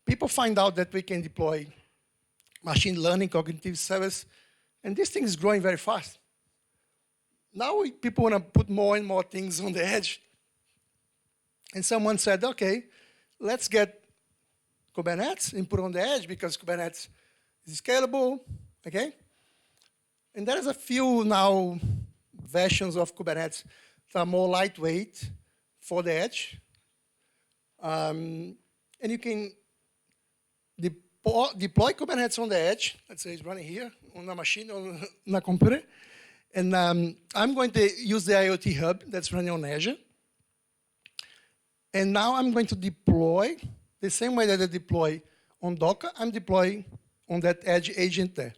people find out that we can deploy machine learning, cognitive service, and this thing is growing very fast. Now people want to put more and more things on the edge. And someone said, okay, let's get Kubernetes and put on the edge because Kubernetes is scalable, okay? And there is a few now versions of Kubernetes that are more lightweight for the edge. And you can deploy Kubernetes on the edge. Let's say it's running here on a machine, on a computer. And I'm going to use the IoT Hub that's running on Azure. And now I'm going to deploy the same way that I deploy on Docker, I'm deploying on that edge agent there.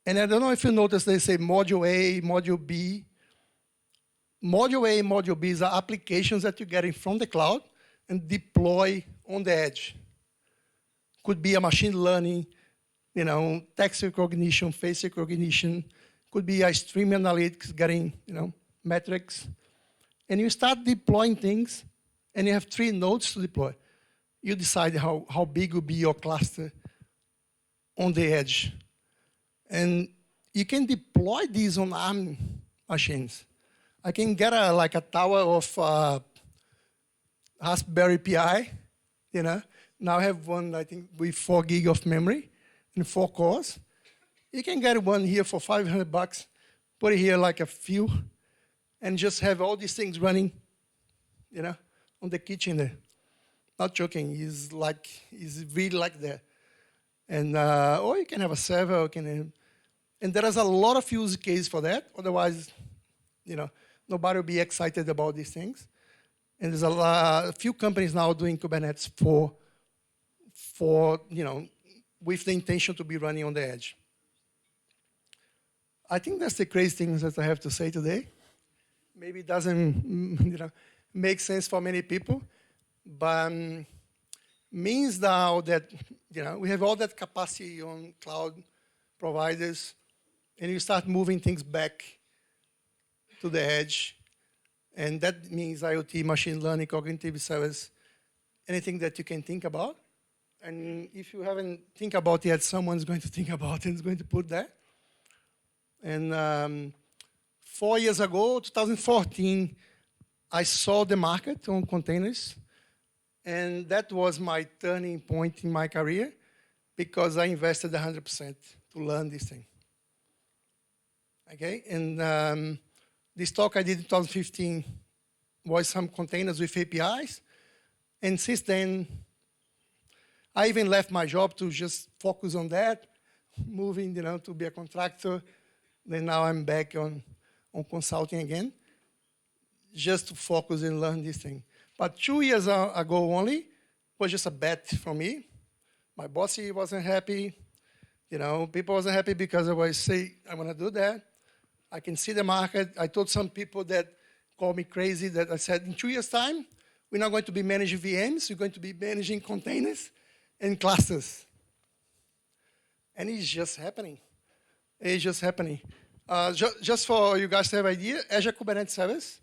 And I don't know if you noticed they say module A, module B. Module A, module B are applications that you're getting from the cloud and deploy on the edge. Could be a machine learning, text recognition, face recognition. Could be a stream analytics, getting, metrics. And you start deploying things, and you have 3 nodes to deploy. You decide how big will be your cluster on the edge. And you can deploy these on ARM machines. I can get a tower of Raspberry Pi, Now I have one, I think, with 4 gig of memory and 4 cores. You can get one here for $500, put it here like a few, and just have all these things running, on the kitchen there. Not joking, it's really like that. And, or you can have a server, and there is a lot of use case for that. Otherwise, nobody will be excited about these things. And there's a few companies now doing Kubernetes for with the intention to be running on the edge. I think that's the crazy things that I have to say today. Maybe it doesn't make sense for many people, but means now that we have all that capacity on cloud providers, and you start moving things back to the edge, and that means IoT, machine learning, cognitive service, anything that you can think about. And if you haven't think about yet, someone's going to think about it and is going to put that. And 4 years ago, 2014, I saw the market on containers, and that was my turning point in my career because I invested 100% to learn this thing. Okay, and this talk I did in 2015 was some containers with APIs, and since then, I even left my job to just focus on that, moving, to be a contractor. Then now I'm back on consulting again, just to focus and learn this thing. But 2 years ago only, was just a bet for me. My boss wasn't happy. People wasn't happy because I was say, I want to do that. I can see the market. I told some people that called me crazy that I said, in 2 years' time, we're not going to be managing VMs, we're going to be managing containers and clusters. And it's just happening. It's just happening. Just for you guys to have an idea, Azure Kubernetes Service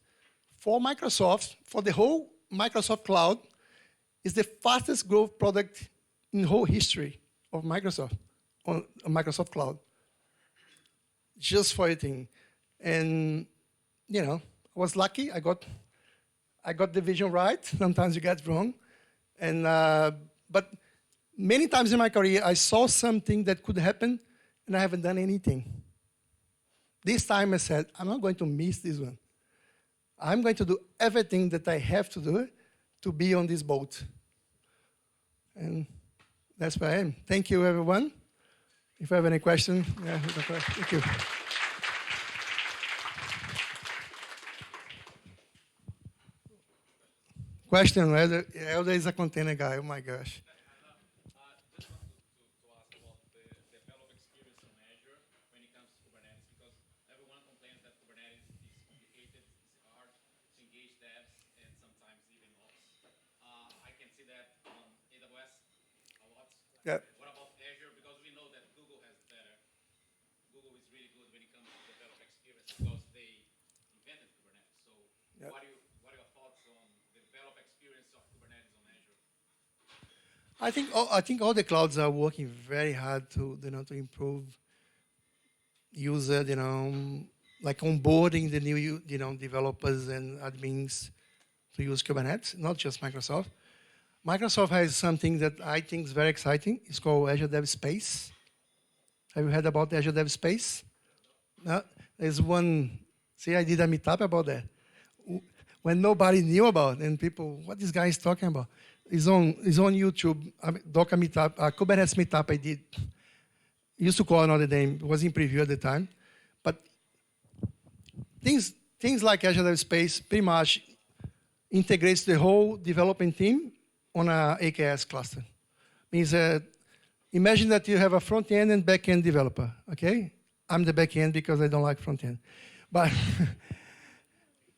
for Microsoft, for the whole Microsoft Cloud, is the fastest growth product in the whole history of Microsoft, on Microsoft Cloud. Just for everything. And, I was lucky. I got the vision right. Sometimes you get it wrong. And, but many times in my career, I saw something that could happen, and I haven't done anything. This time I said, I'm not going to miss this one. I'm going to do everything that I have to do to be on this boat. And that's where I am. Thank you, everyone. If you have any questions, yeah, thank you. Question, Elder is a container guy, oh my gosh. Just want to ask about the developer experience on Azure when it comes to Kubernetes, because everyone complains that Kubernetes is complicated, it's hard to engage devs, and sometimes even ops. I can see that on AWS a lot. Yeah. What about Azure? Because we know that Google has better. Google is really good when it comes to developer experience because they invented Kubernetes. So Yeah. what are your thoughts on the developer experience of Kubernetes on Azure? I think all the clouds are working very hard to to improve user like onboarding the new developers and admins to use Kubernetes, not just Microsoft. Microsoft has something that I think is very exciting. It's called Azure Dev Space. Have you heard about Azure Dev Space? No? There's one. See, I did a meetup about that. When nobody knew about, and people, what this guy is talking about? It's on YouTube. Docker meetup, Kubernetes meetup I did. Used to call another name. It was in preview at the time, but things like Azure Dev Space pretty much integrates the whole development team on a AKS cluster. Means imagine that you have a front end and back end developer. Okay, I'm the back end because I don't like front end, but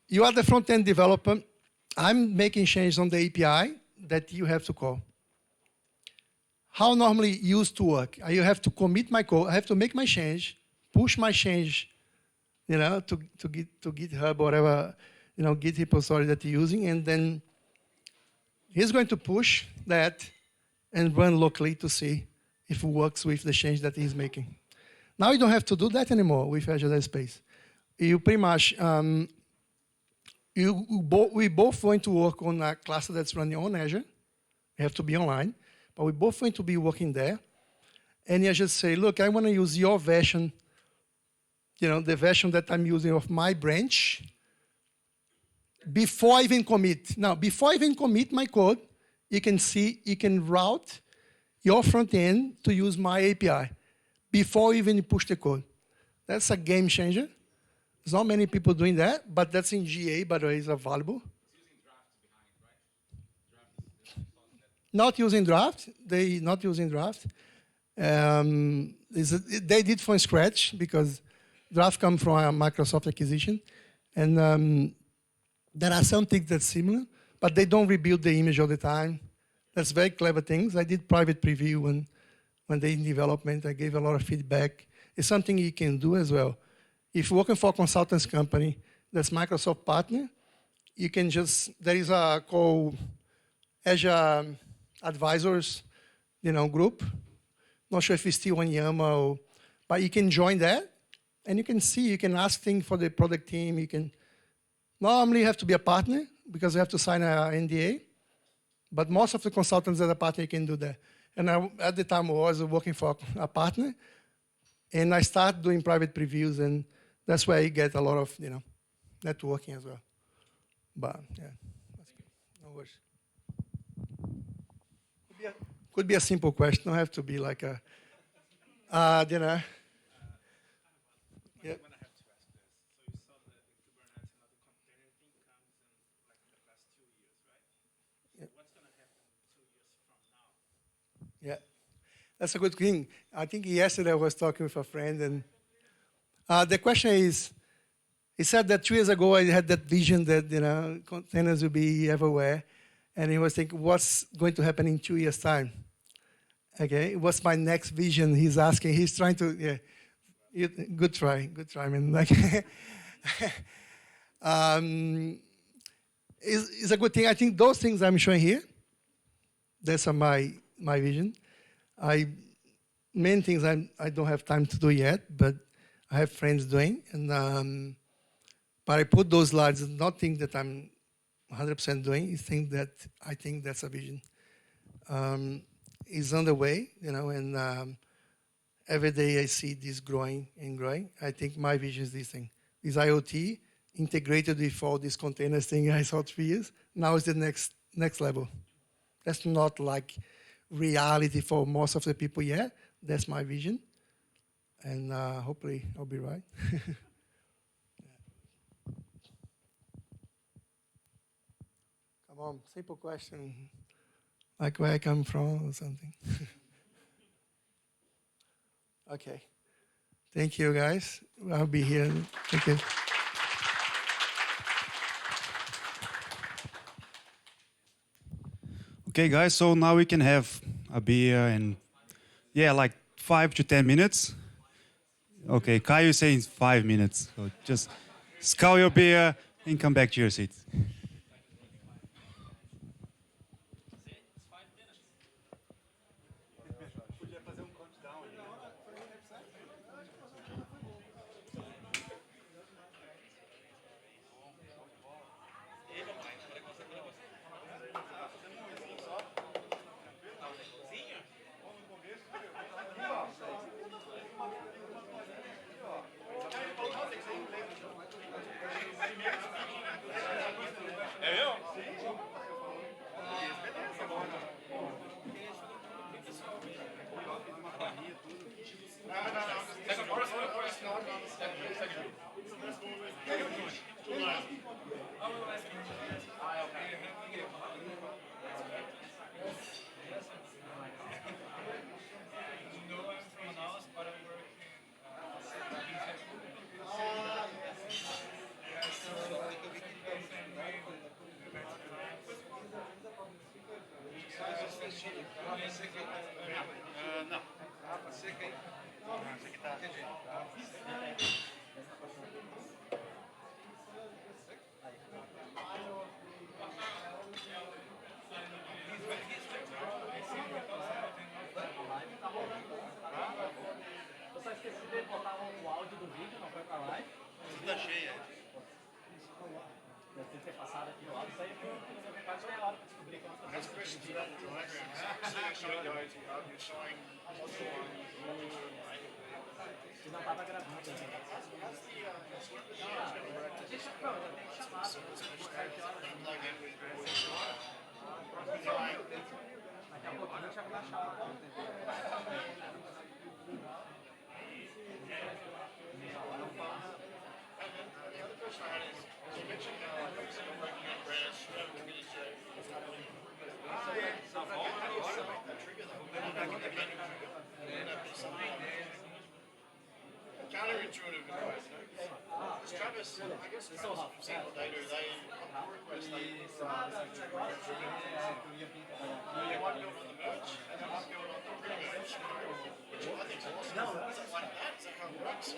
you are the front end developer. I'm making changes on the API that you have to call. How normally used to work? You have to commit my code. I have to make my change, push my change, to GitHub or whatever, Git repository that you're using, and then he's going to push that and run locally to see if it works with the change that he's making. Now you don't have to do that anymore with Azure Dev Space. You pretty much, we both going to work on a cluster that's running on Azure. We have to be online, but we're both going to be working there. And you just say, look, I want to use your version, the version that I'm using of my branch before I even commit. Now, before I even commit my code, you can route your front end to use my API before you even push the code. That's a game changer. There's not many people doing that, but that's in GA, by the way, is available. It's using drafts behind, right? Not using draft. They not using draft. They did from scratch because draft come from a Microsoft acquisition, and there are some things that's similar, but they don't rebuild the image all the time. That's very clever things. I did private preview when they're in development. I gave a lot of feedback. It's something you can do as well. If you're working for a consultants company that's Microsoft partner, you can there is a called Azure Advisors, group. Not sure if it's still on Yammer, but you can join that, and you can see, you can ask things for the product team. You can normally have to be a partner because you have to sign an NDA, but most of the consultants that are partner can do that. And at the time I was working for a partner, and I started doing private previews, and that's where you get a lot of networking as well. But yeah, that's good. No worries. Could be a simple question. Don't have to be like a, Yeah. Yeah. I'm gonna have to ask this. So you saw that the Kubernetes and the container thing comes in like the past 2 years, right? So what's gonna happen 2 years from now? Yeah, that's a good thing. I think yesterday I was talking with a friend, and the question is, he said that 2 years ago I had that vision that containers will be everywhere, and he was thinking, what's going to happen in 2 years' time? Okay, what's my next vision? He's asking. He's trying to. Yeah, good try, man. Like, it's a good thing. I think those things I'm showing here, that's my vision. Main things I don't have time to do yet, but I have friends doing, and but I put those slides. Nothing that I'm 100% doing. It's things that I think that's a vision. Is on the way, and every day I see this growing and growing. I think my vision is this thing. This IoT integrated with all these containers thing I saw 3 years. Now is the next level. That's not like reality for most of the people yet. That's my vision. And hopefully I'll be right. Come on, simple question. Like where I come from or something. Okay. Thank you, guys. I'll be here. Thank you. Okay, guys, so now we can have a beer and, yeah, like 5 to 10 minutes. Okay, Caio is saying 5 minutes. So just scull your beer and come back to your seat. Counterintuitive in a way, Travis, I guess Travis from Singapore, they do, they request they might build on the merge, and they might build on the pre-merge, which I think is awesome. Is it like that? Is that how it works?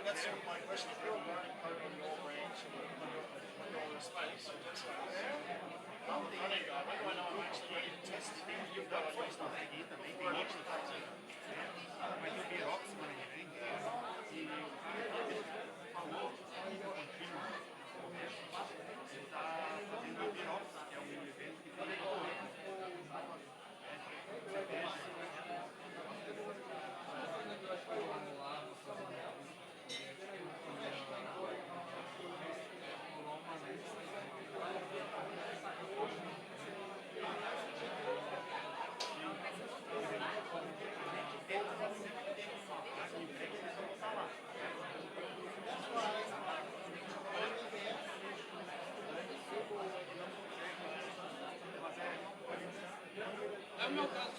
That's sort of my question. If you're running code on your range and your space, or just I'm running guy, how do I know I'm actually ready to test? You've got to test before it actually comes in. É o meu caso.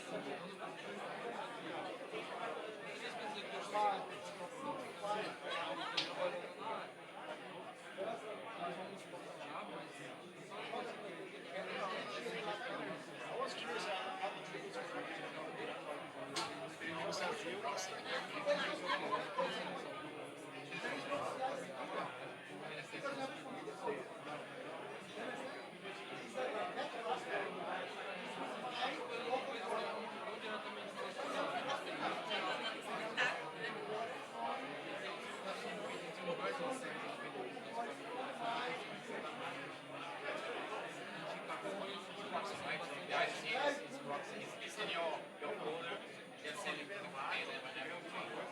in your folder, just save it to the container whenever you want.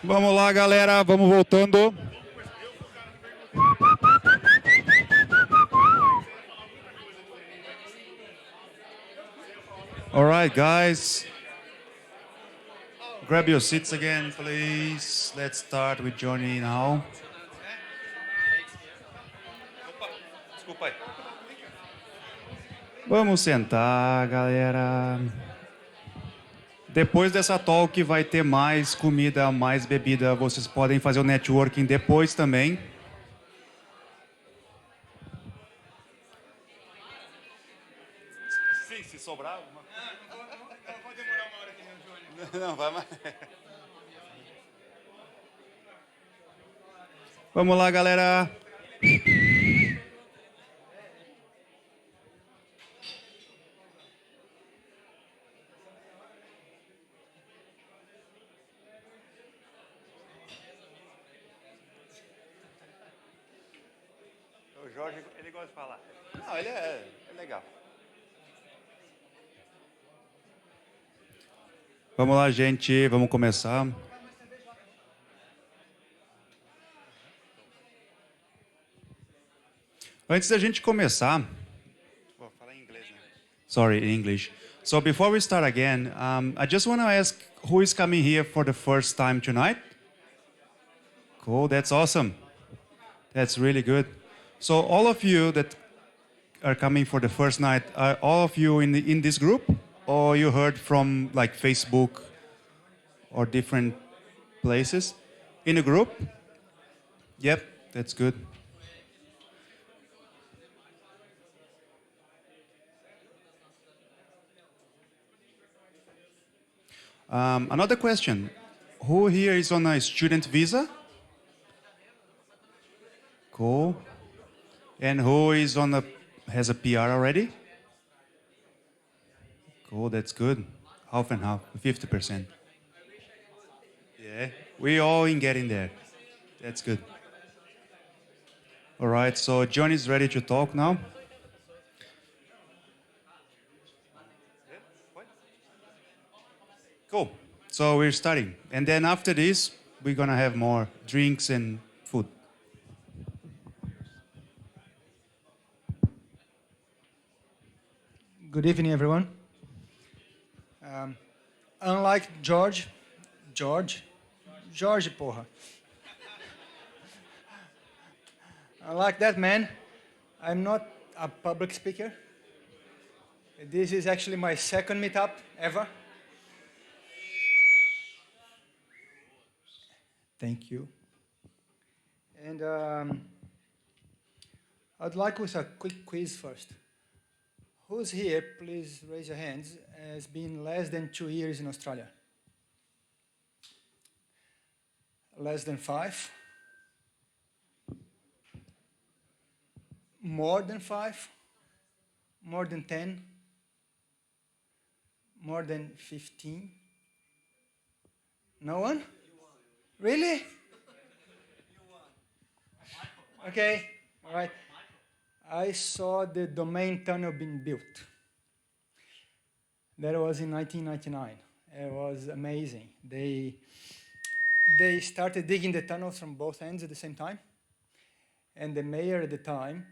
Vamos lá, galera, vamos voltando. All right, guys. Grab your seats again, please. Let's start with Jonny now. Desculpa aí. Vamos sentar, galera. Depois dessa talk vai ter mais comida, mais bebida. Vocês podem fazer o networking depois também. Sim, se sobrar alguma coisa. Não, vou demorar uma hora que nem o Jonny. Não, vai mais. Vamos lá, galera. O Jorge, ele gosta de falar. Não, ele é legal. Vamos lá, gente. Vamos começar. Antes da gente começar... Vou falar em inglês, né? Sorry, in English. So before we start again, I just want to ask who is coming here for the first time tonight? Cool, that's awesome. That's really good. So all of you that are coming for the first night, are all of you in this group? Or you heard from like Facebook or different places? In a group? Yep, that's good. Another question. Who here is on a student visa? Cool. And who is has a PR already? Cool, that's good. Half and half, 50%. Yeah, we all in getting there. That's good. All right, so John is ready to talk now. Cool. So we're starting. And then after this, we're going to have more drinks and food. Good evening, everyone. Unlike Georgie, porra. Unlike that man, I'm not a public speaker. This is actually my second meetup ever. Thank you. And I'd like with a quick quiz first. Who's here, please raise your hands, has been less than 2 years in Australia? Less than 5? More than 5? More than 10? More than 15? No one? Really? Okay, all right. I saw the domain tunnel being built. That was in 1999. It was amazing. They started digging the tunnels from both ends at the same time. And the mayor at the time,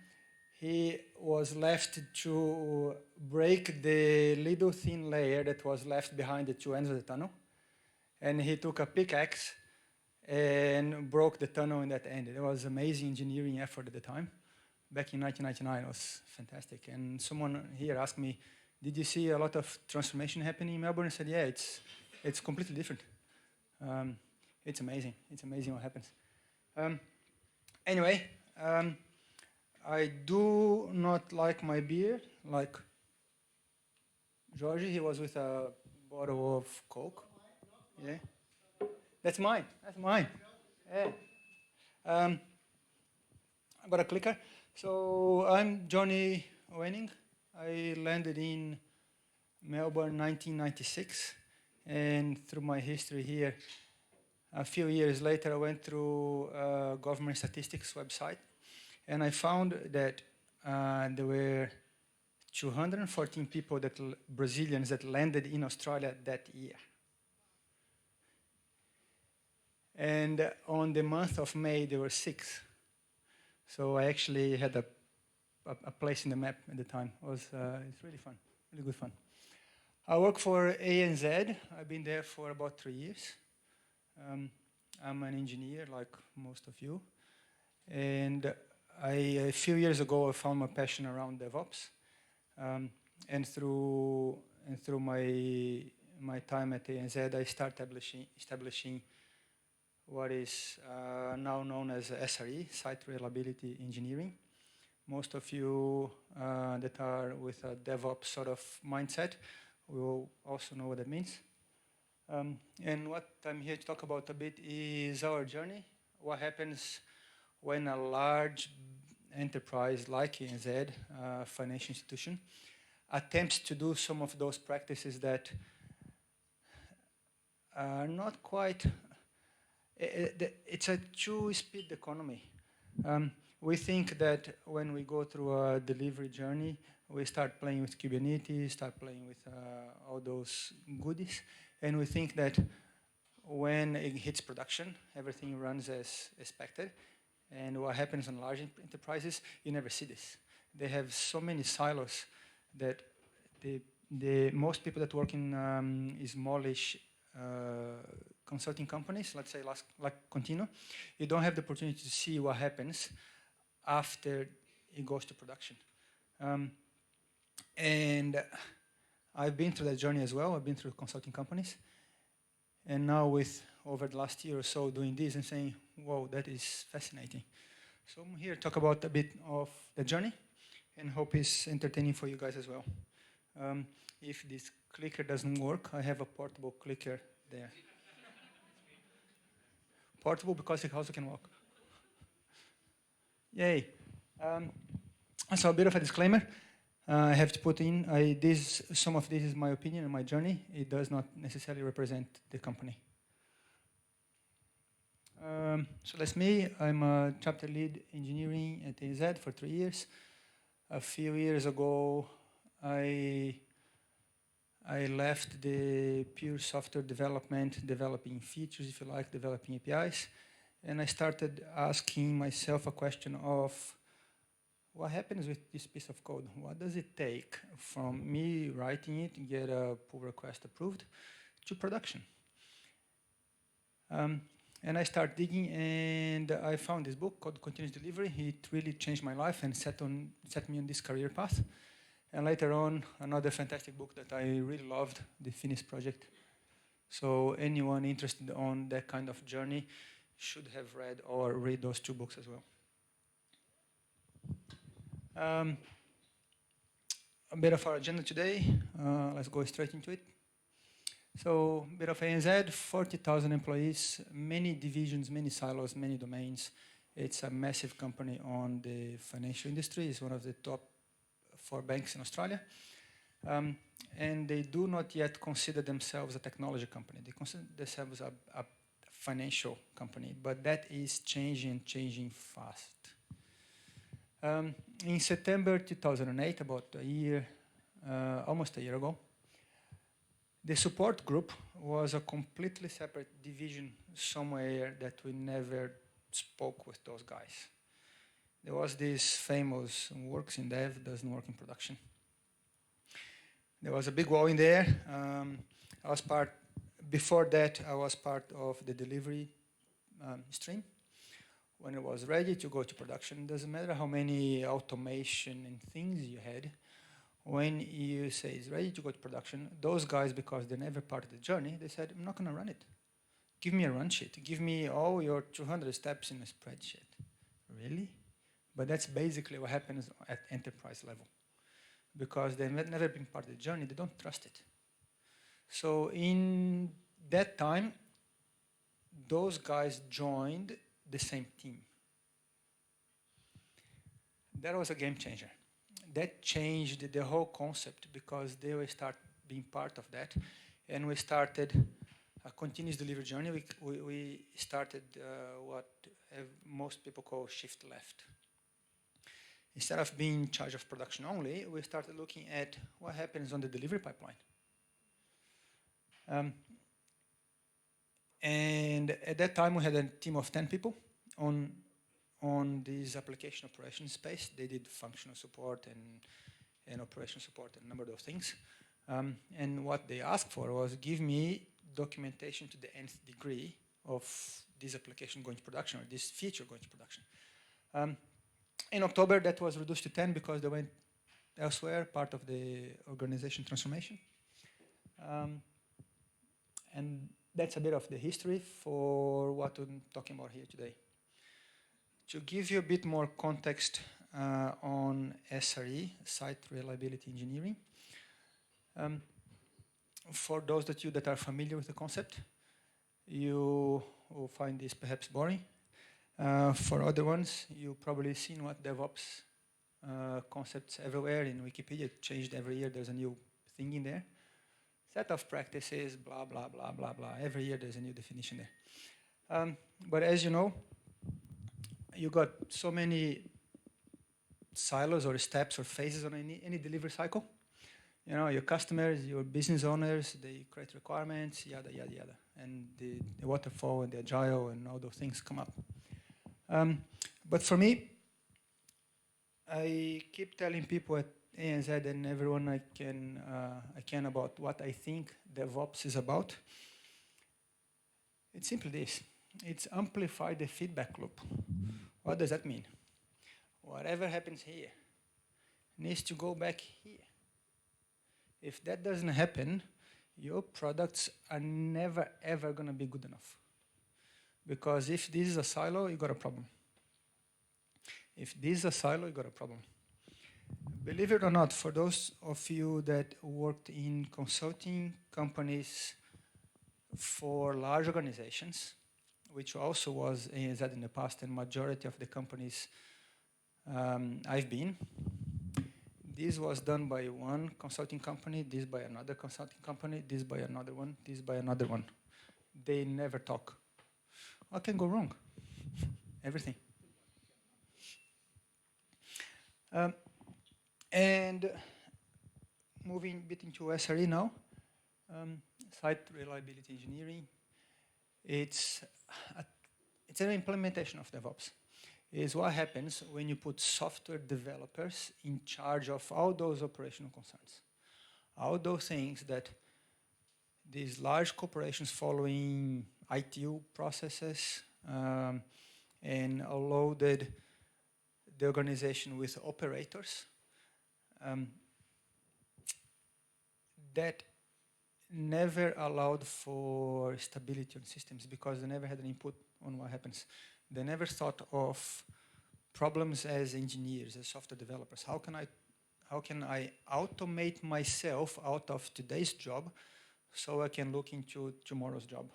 he was left to break the little thin layer that was left behind the two ends of the tunnel. And he took a pickaxe and broke the tunnel in that end. It was amazing engineering effort at the time. Back in 1999, it was fantastic. And someone here asked me, did you see a lot of transformation happening in Melbourne? I said, yeah, it's completely different. It's amazing. It's amazing what happens. Anyway, I do not like my beer, like Georgie. He was with a bottle of Coke. Yeah, that's mine. That's mine. Yeah. I got a clicker. So I'm Jonny Oenning. I landed in Melbourne 1996, and through my history here, a few years later, I went through a government statistics website, and I found that there were 214 people, Brazilians, that landed in Australia that year. And on the month of May, there were 6. So I actually had a place in the map at the time. It's really fun, really good fun. I work for ANZ. I've been there for about 3 years. I'm an engineer, like most of you. And a few years ago, I found my passion around DevOps. And through my time at ANZ, I started establishing what is now known as SRE, Site Reliability Engineering. Most of you that are with a DevOps sort of mindset will also know what that means. And what I'm here to talk about a bit is our journey. What happens when a large enterprise like ANZ, financial institution, attempts to do some of those practices that are not quite, it's a two-speed economy. We think that when we go through a delivery journey, we start playing with Kubernetes, start playing with all those goodies, and we think that when it hits production, everything runs as expected. And what happens in large enterprises, you never see this. They have so many silos that the most people that work in smallish consulting companies, let's say like Contino, you don't have the opportunity to see what happens after it goes to production. And I've been through that journey as well. I've been through consulting companies. And now with over the last year or so doing this and saying, whoa, that is fascinating. So I'm here to talk about a bit of the journey and hope it's entertaining for you guys as well. If this clicker doesn't work, I have a portable clicker there. Portable because it also can work. Yay. So a bit of a disclaimer. I have to put in, some of this is my opinion and my journey. It does not necessarily represent the company. So that's me. I'm a chapter lead engineering at ANZ for 3 years. A few years ago, I left the pure software development, developing features, if you like, developing APIs. And I started asking myself a question of, what happens with this piece of code? What does it take from me writing it, get a pull request approved, to production? And I started digging, and I found this book called Continuous Delivery. It really changed my life and set me on this career path. And later on, another fantastic book that I really loved, The Finished Project. So anyone interested on that kind of journey should have read or read those 2 books as well. A bit of our agenda today. Let's go straight into it. So, a bit of ANZ, 40,000 employees, many divisions, many silos, many domains. It's a massive company on the financial industry. It's one of the top 4 banks in Australia. And they do not yet consider themselves a technology company. They consider themselves a financial company, but that is changing fast. In September 2008, about almost a year ago, the support group was a completely separate division somewhere that we never spoke with those guys. There was this famous works in dev, doesn't work in production. There was a big wall in there. Before that, I was part of the delivery stream. When it was ready to go to production, it doesn't matter how many automation and things you had. When you say it's ready to go to production, those guys, because they're never part of the journey, they said, I'm not going to run it. Give me a run sheet. Give me all your 200 steps in a spreadsheet. Really? But that's basically what happens at enterprise level. Because they've never been part of the journey, they don't trust it. So in that time, those guys joined the same team. That was a game changer. That changed the whole concept because they will start being part of that. And we started a continuous delivery journey. We started what most people call shift left. Instead of being in charge of production only, we started looking at what happens on the delivery pipeline. And at that time, we had a team of 10 people on this application operation space. They did functional support and operation support and a number of those things. And what they asked for was give me documentation to the nth degree of this application going to production or this feature going to production. In October, that was reduced to 10 because they went elsewhere, part of the organization transformation. And that's a bit of the history for what I'm talking about here today. To give you a bit more context on SRE, Site Reliability Engineering, for those of you that are familiar with the concept, you will find this perhaps boring. For other ones, you've probably seen what DevOps concepts everywhere in Wikipedia. It changed every year. There's a new thing in there. Set of practices, blah, blah, blah, blah, blah. Every year there's a new definition there. But as you know, you got so many silos or steps or phases on any delivery cycle. You know, your customers, your business owners, they create requirements, yada, yada, yada. And the waterfall and the agile and all those things come up. But for me, I keep telling people at ANZ and everyone I can about what I think DevOps is about. It's simply this. It's amplify the feedback loop. What does that mean? Whatever happens here needs to go back here. If that doesn't happen, your products are never, ever going to be good enough. Because if this is a silo, you got a problem. If this is a silo, you got a problem. Believe it or not, for those of you that worked in consulting companies for large organizations, which also was ANZ in the past, and majority of the companies I've been, this was done by one consulting company, this by another consulting company, this by another one, this by another one. They never talk. What can go wrong? Everything. And moving a bit into SRE now, Site Reliability Engineering. It's an implementation of DevOps. Is what happens when you put software developers in charge of all those operational concerns. All those things that these large corporations following ITU processes and loaded the organization with operators that never allowed for stability on systems because they never had an input on what happens. They never thought of problems as engineers, as software developers. How can I automate myself out of today's job so I can look into tomorrow's job?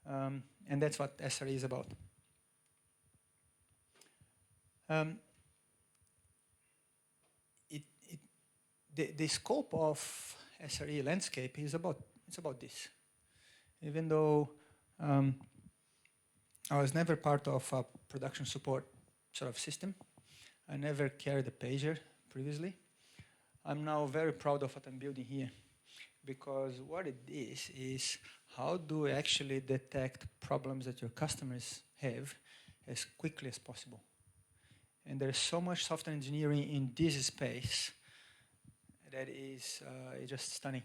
And that's what SRE is about. The scope of SRE landscape is about this. Even though I was never part of a production support sort of system, I never carried a pager previously. I'm now very proud of what I'm building here because what it is how do I actually detect problems that your customers have as quickly as possible. And there's so much software engineering in this space that is just stunning.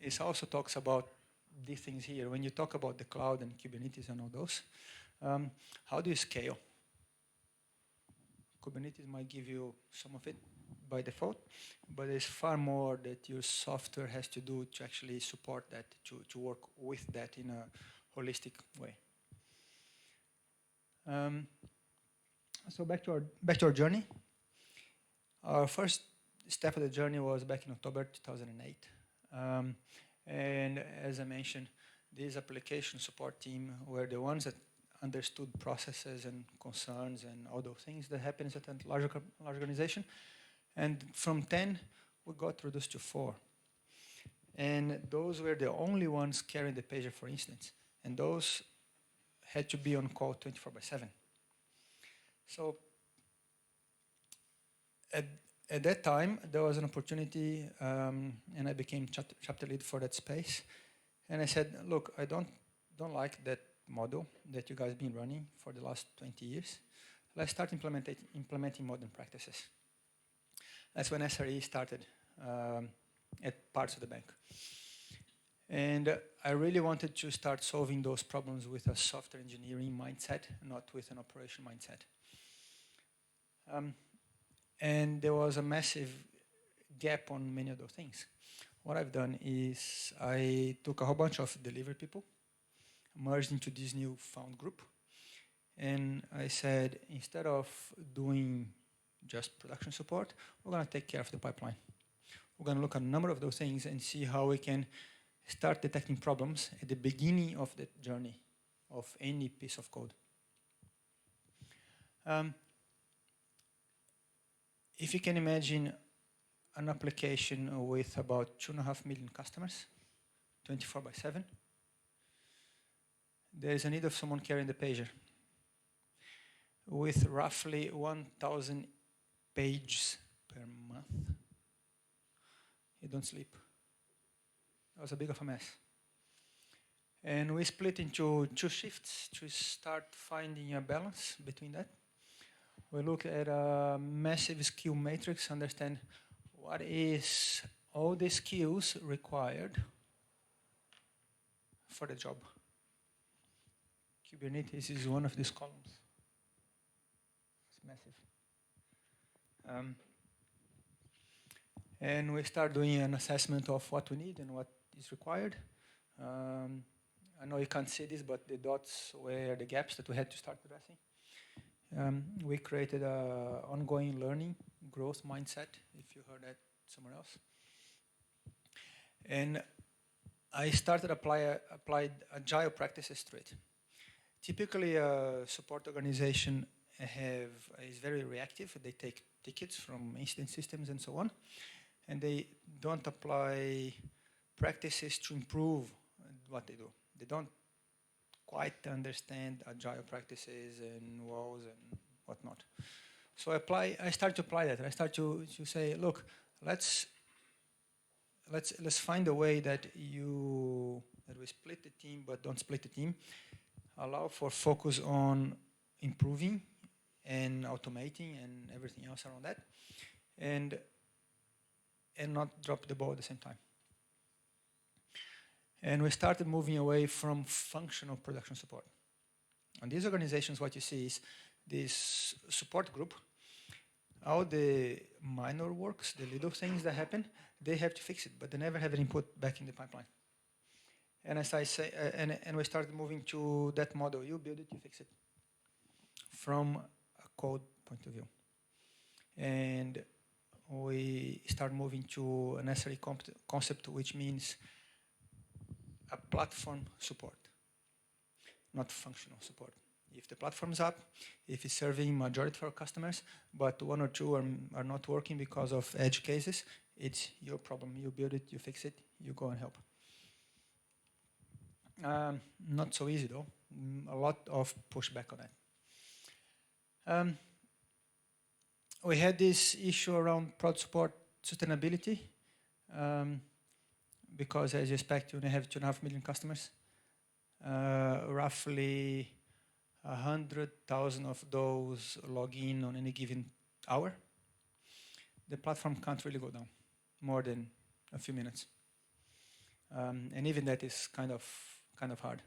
It also talks about these things here. When you talk about the cloud and Kubernetes and all those, how do you scale? Kubernetes might give you some of it by default, but there's far more that your software has to do to actually support that, to work with that in a holistic way. So back to our journey. Our first step of the journey was back in October 2008. And as I mentioned, this application support team were the ones that understood processes and concerns and all those things that happens at a large organization. And from 10, we got reduced to 4. And those were the only ones carrying the pager, for instance. And those had to be on call 24/7. So at that time, there was an opportunity, and I became chapter lead for that space. And I said, look, I don't like that model that you guys been running for the last 20 years. Let's start implementing modern practices. That's when SRE started at parts of the bank. And I really wanted to start solving those problems with a software engineering mindset, not with an operation mindset. And there was a massive gap on many of those things. What I've done is I took a whole bunch of delivery people, merged into this new found group, and I said, instead of doing just production support, we're going to take care of the pipeline. We're going to look at a number of those things and see how we can start detecting problems at the beginning of the journey of any piece of code. If you can imagine an application with about 2.5 million customers, 24/7, there is a need of someone carrying the pager with roughly 1,000 pages per month. You don't sleep. That was a big of a mess. And we split into 2 shifts to start finding a balance between that. We look at a massive skill matrix, understand what is all the skills required for the job. Kubernetes is one of these columns. It's massive. And we start doing an assessment of what we need and what is required. I know you can't see this, but the dots were the gaps that we had to start addressing. We created an ongoing learning growth mindset, if you heard that somewhere else. And I started applied agile practices to it. Typically, a support organization is very reactive. They take tickets from incident systems and so on, and they don't apply practices to improve what they do. They don't quite understand agile practices and woes and whatnot. So I start to apply that. I start to say, look, let's find a way that we split the team, but don't split the team. Allow for focus on improving and automating and everything else around that, and not drop the ball at the same time. And we started moving away from functional production support. On these organizations, what you see is this support group, all the minor works, the little things that happen, they have to fix it, but they never have an input back in the pipeline. And as I say, and we started moving to that model. You build it, you fix it, from a code point of view. And we start moving to a necessary concept, which means a platform support, not functional support. If the platform's up, if it's serving majority of our customers, but 1 or 2 are not working because of edge cases, it's your problem. You build it, you fix it, you go and help. Not so easy though. A lot of pushback on that. We had this issue around prod support sustainability, because as you expect, you only have 2.5 million customers. Roughly 100,000 of those log in on any given hour. The platform can't really go down more than a few minutes. And even that is kind of hard.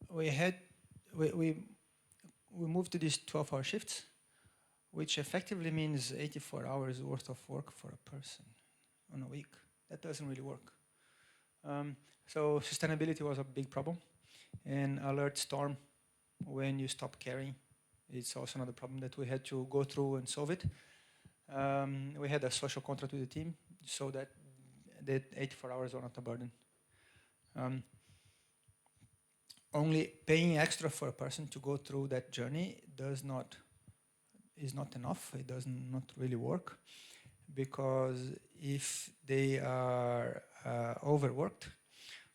We moved to these 12-hour shifts, which effectively means 84 hours worth of work for a person on a week. That doesn't really work. So sustainability was a big problem. And alert storm, when you stop caring, it's also another problem that we had to go through and solve it. We had a social contract with the team so that the 84 hours were not a burden. Only paying extra for a person to go through that journey is not enough. It does not really work, because if they are overworked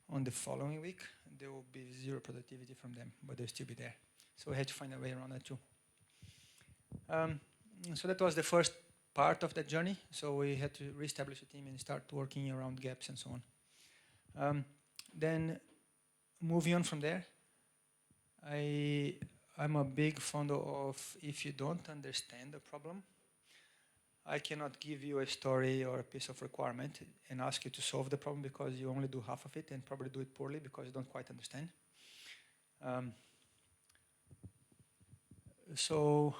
on the following week, there will be 0 productivity from them, but they'll still be there. So we had to find a way around that too. So that was the first part of that journey. So we had to reestablish a team and start working around gaps and so on. Then moving on from there, I'm a big founder of if you don't understand the problem, I cannot give you a story or a piece of requirement and ask you to solve the problem because you only do half of it and probably do it poorly because you don't quite understand. So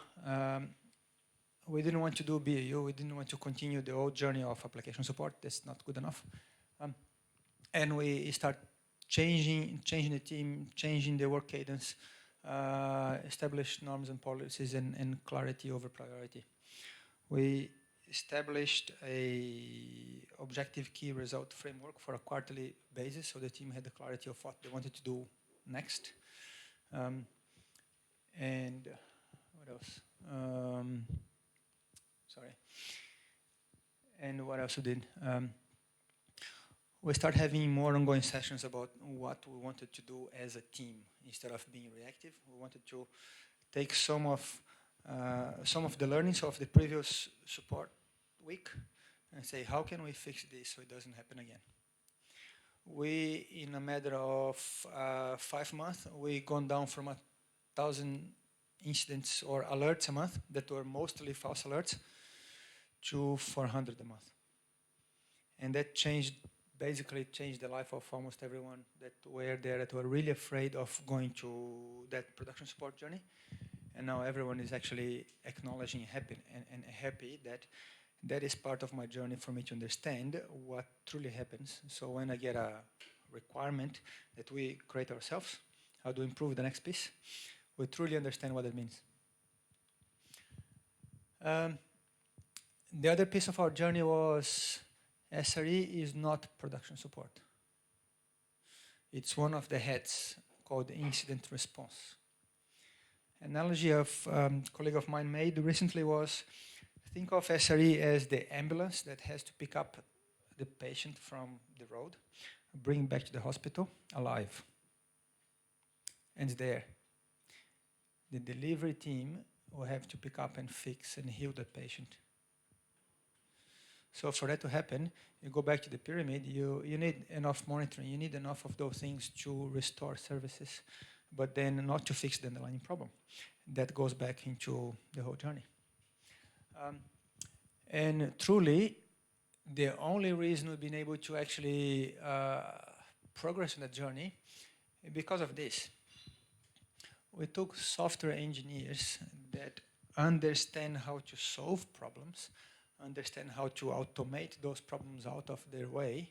we didn't want to do BAU. We didn't want to continue the old journey of application support. That's not good enough. And we start changing the team, changing the work cadence, establish norms and policies and clarity over priority. We established a objective key result framework for a quarterly basis, so the team had the clarity of what they wanted to do next. And what else? Sorry. And what else we did? We started having more ongoing sessions about what we wanted to do as a team instead of being reactive. We wanted to take some of the learnings of the previous support week and say, how can we fix this so it doesn't happen again? We, in a matter of 5 months, we gone down from 1,000 incidents or alerts a month that were mostly false alerts to 400 a month. And that basically changed the life of almost everyone that were there, that were really afraid of going to that production support journey. And now everyone is actually acknowledging and happy that that is part of my journey for me to understand what truly happens. So when I get a requirement that we create ourselves, how to improve the next piece, we truly understand what it means. The other piece of our journey was SRE is not production support. It's one of the heads called incident response. Analogy of colleague of mine made recently was, think of SRE as the ambulance that has to pick up the patient from the road, bring back to the hospital alive. And it's there. The delivery team will have to pick up and fix and heal the patient. So for that to happen, you go back to the pyramid, you need enough monitoring, you need enough of those things to restore services, but then not to fix the underlying problem. That goes back into the whole journey. And truly, the only reason we've been able to actually progress in that journey is because of this. We took software engineers that understand how to solve problems, understand how to automate those problems out of their way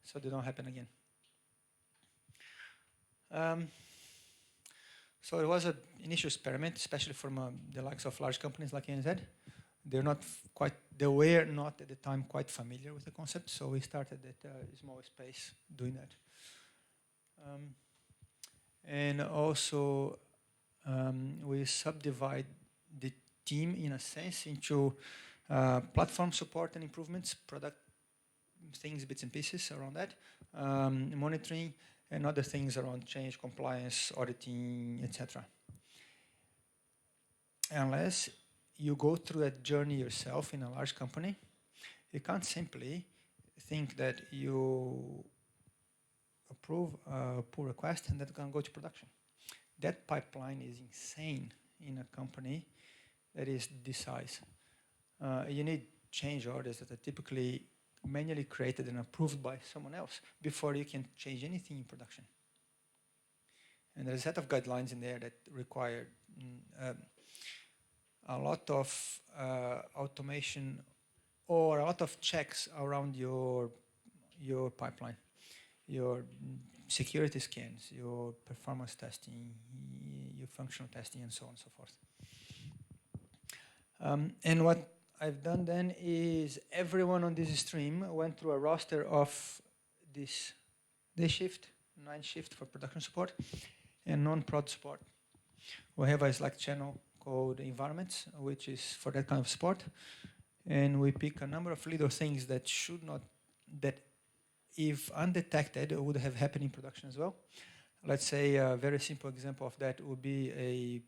so they don't happen again. So it was an initial experiment, especially from the likes of large companies like NZ. They were not at the time quite familiar with the concept, so we started at a small space doing that. And also, we subdivide the team in a sense into platform support and improvements, product things, bits and pieces around that, monitoring, and other things around change, compliance, auditing, etc. Unless you go through that journey yourself in a large company, you can't simply think that you approve a pull request and that's going to go to production. That pipeline is insane in a company that is this size. You need change orders that are typically manually created and approved by someone else before you can change anything in production. And there's a set of guidelines in there that require a lot of automation or a lot of checks around your pipeline, your security scans, your performance testing, your functional testing, and so on and so forth. And what I've done then is everyone on this stream went through a roster of this day shift, 9 shift for production support, and non-prod support. We have a Slack channel called environments, which is for that kind of support. And we pick a number of little things that that if undetected would have happened in production as well. Let's say a very simple example of that would be a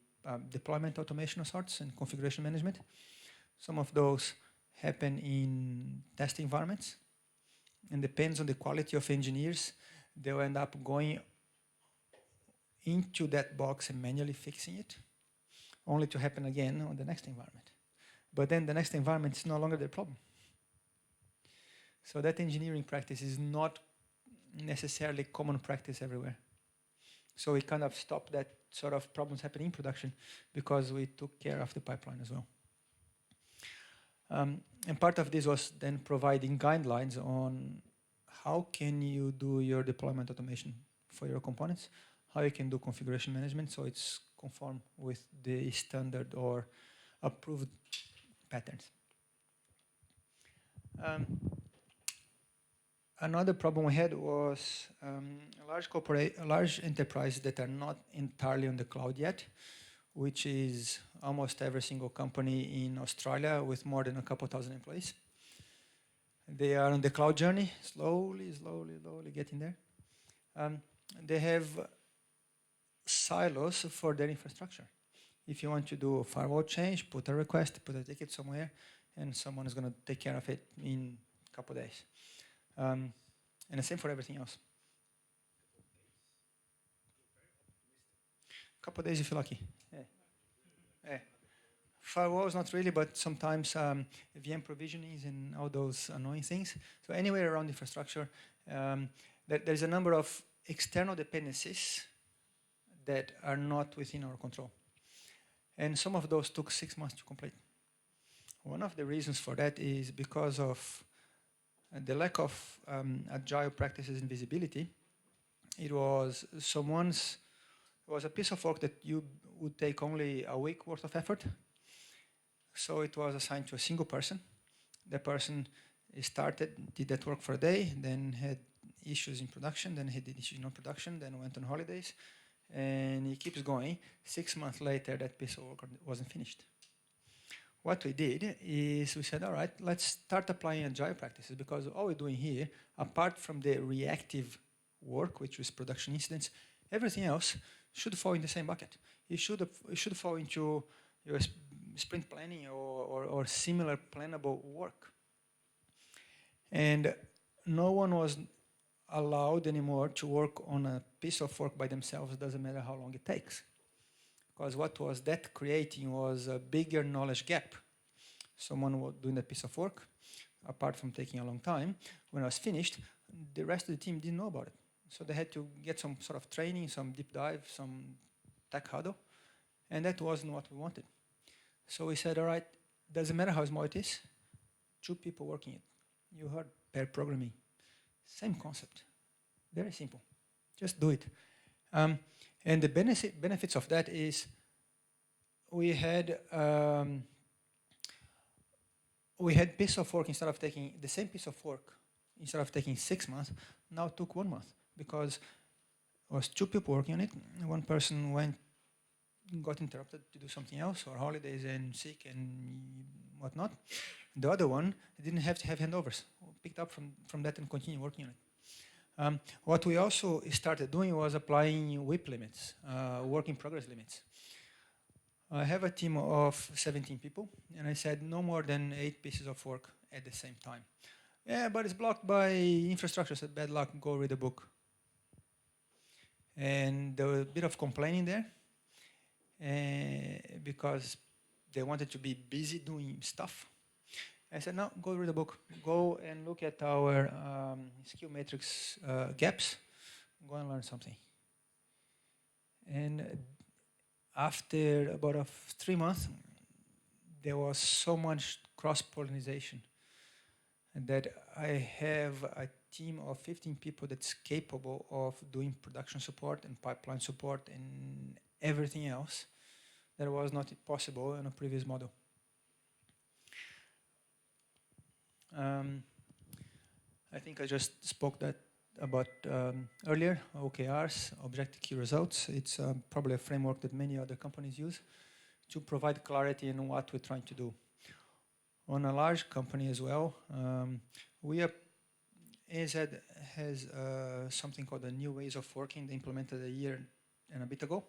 deployment automation of sorts and configuration management. Some of those happen in test environments. and depends on the quality of engineers, they'll end up going into that box and manually fixing it, only to happen again on the next environment. But then the next environment is no longer their problem. So that engineering practice is not necessarily common practice everywhere. So we kind of stopped that sort of problems happening in production because we took care of the pipeline as well. And part of this was then providing guidelines on how can you do your deployment automation for your components, how you can do configuration management so it's conform with the standard or approved patterns. Another problem we had was large enterprises that are not entirely on the cloud yet, which is almost every single company in Australia with more than a couple thousand employees. They are on the cloud journey, slowly getting there. They have silos for their infrastructure. If you want to do a firewall change, put a request, put a ticket somewhere, and someone is going to take care of it in a couple of days. And the same for everything else. A couple of days if you're lucky. Yeah. Firewalls, not really, but sometimes VM provisionings and all those annoying things. So anywhere around infrastructure, there's a number of external dependencies that are not within our control. And some of those took 6 months to complete. One of the reasons for that is because of the lack of agile practices and visibility. It was a piece of work that you would take only a week worth of effort. So it was assigned to a single person. The person started, did that work for a day, then had issues in production, then had issues in production, then went on holidays, and he keeps going. 6 months later, that piece of work wasn't finished. What we did is we said, all right, let's start applying agile practices, because all we're doing here, apart from the reactive work, which is production incidents, everything else should fall in the same bucket. It should fall into your sprint planning or similar plannable work. And no one was allowed anymore to work on a piece of work by themselves, doesn't matter how long it takes. Because what was that creating was a bigger knowledge gap. Someone was doing that piece of work, apart from taking a long time. When I was finished, the rest of the team didn't know about it. So they had to get some sort of training, some deep dive, some tech huddle, and that wasn't what we wanted. So we said, all right, doesn't matter how small it is, 2 people working it. You heard pair programming. Same concept. Very simple. Just do it. And the benefits of that is we had piece of work, instead of taking the same piece of work, instead of taking 6 months, now took 1 month, because it was 2 people working on it. One person got interrupted to do something else, or holidays and sick and whatnot. The other one didn't have to have handovers. Picked up from that and continued working on it. What we also started doing was applying WIP limits, work in progress limits. I have a team of 17 people, and I said no more than 8 pieces of work at the same time. Yeah, but it's blocked by infrastructure. I said, bad luck, go read a book. And there was a bit of complaining there, because they wanted to be busy doing stuff. I said, no, go read a book. Go and look at our skill matrix gaps. Go and learn something. And after about 3 months, there was so much cross-pollination that I have a team of 15 people that's capable of doing production support and pipeline support and everything else that was not possible in a previous model. I think I just spoke about earlier, OKRs, Objective Key Results. It's probably a framework that many other companies use to provide clarity in what we're trying to do. On a large company as well, AZ has something called the New Ways of Working, they implemented a year and a bit ago,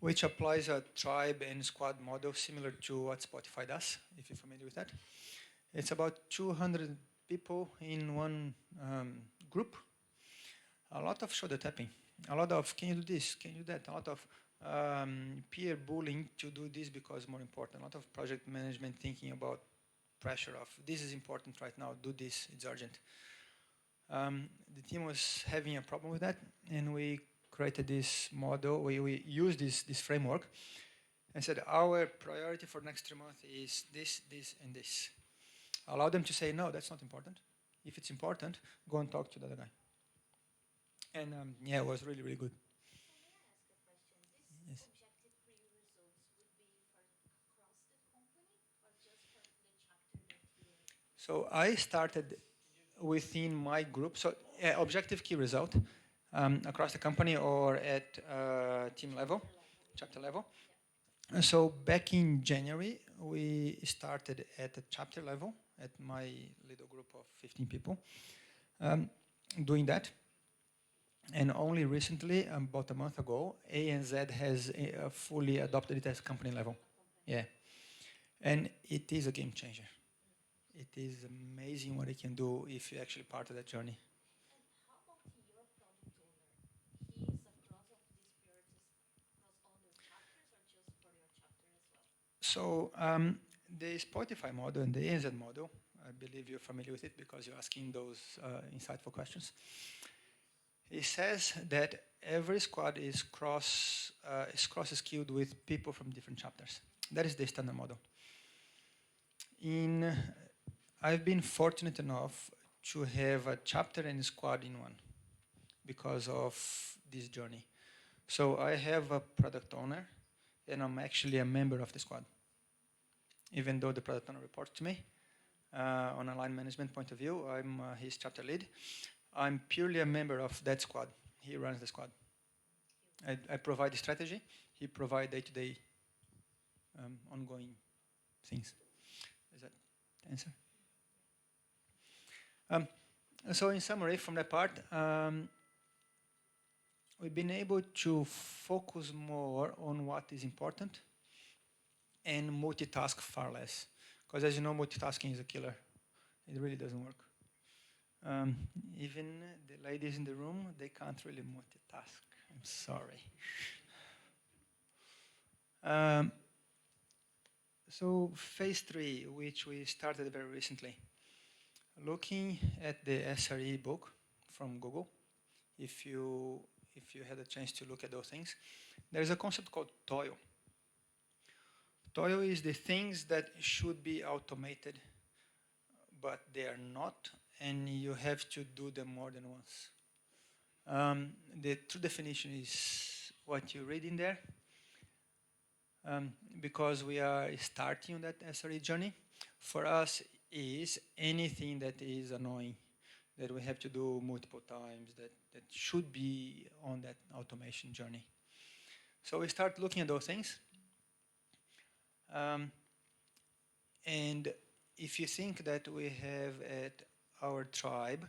which applies a tribe and squad model similar to what Spotify does, if you're familiar with that. It's about 200 people in one group, a lot of shoulder tapping, a lot of can you do this, can you do that, a lot of peer bullying to do this because more important, a lot of project management thinking about pressure of this is important right now, do this, it's urgent. The team was having a problem with that, and we created this model, we used this framework, and said our priority for the next 3 months is this, this, and this. Allow them to say, no, that's not important. If it's important, go and talk to the other guy. And yeah, it was really, really good. May I ask a question? This Yes. objective pre-results would be for across the company or just for the chapter that you are? So I started within my group. So objective key result across the company or at team level, chapter level. And so back in January, we started at the chapter level at my little group of 15 people doing that. And only recently, about a month ago, ANZ has fully adopted it as company level. Yeah. And it is a game changer. It is amazing what it can do if you're actually part of that journey. And how about your product owner? He is across of these priorities across all your chapters or just for your chapter as well? So the Spotify model and the ANZ model, I believe you're familiar with it because you're asking those insightful questions. It says that every squad is cross-skilled with people from different chapters. That is the standard model. I've been fortunate enough to have a chapter and a squad in one because of this journey. So I have a product owner, and I'm actually a member of the squad. Even though the product owner reports to me, on a line management point of view, I'm his chapter lead. I'm purely a member of that squad. He runs the squad. I provide the strategy. He provides day-to-day ongoing things. Is that the answer? So in summary, from that part, we've been able to focus more on what is important and multitask far less. Because as you know, multitasking is a killer. It really doesn't work. Even the ladies in the room, they can't really multitask. I'm sorry. So phase 3, which we started very recently, looking at the SRE book from Google, if you had a chance to look at those things, there's a concept called toil. Toil is the things that should be automated, but they are not, and you have to do them more than once. The true definition is what you read in there, because we are starting on that SRE journey. For us, is anything that is annoying, that we have to do multiple times, that should be on that automation journey. So we start looking at those things. And if you think that we have at our tribe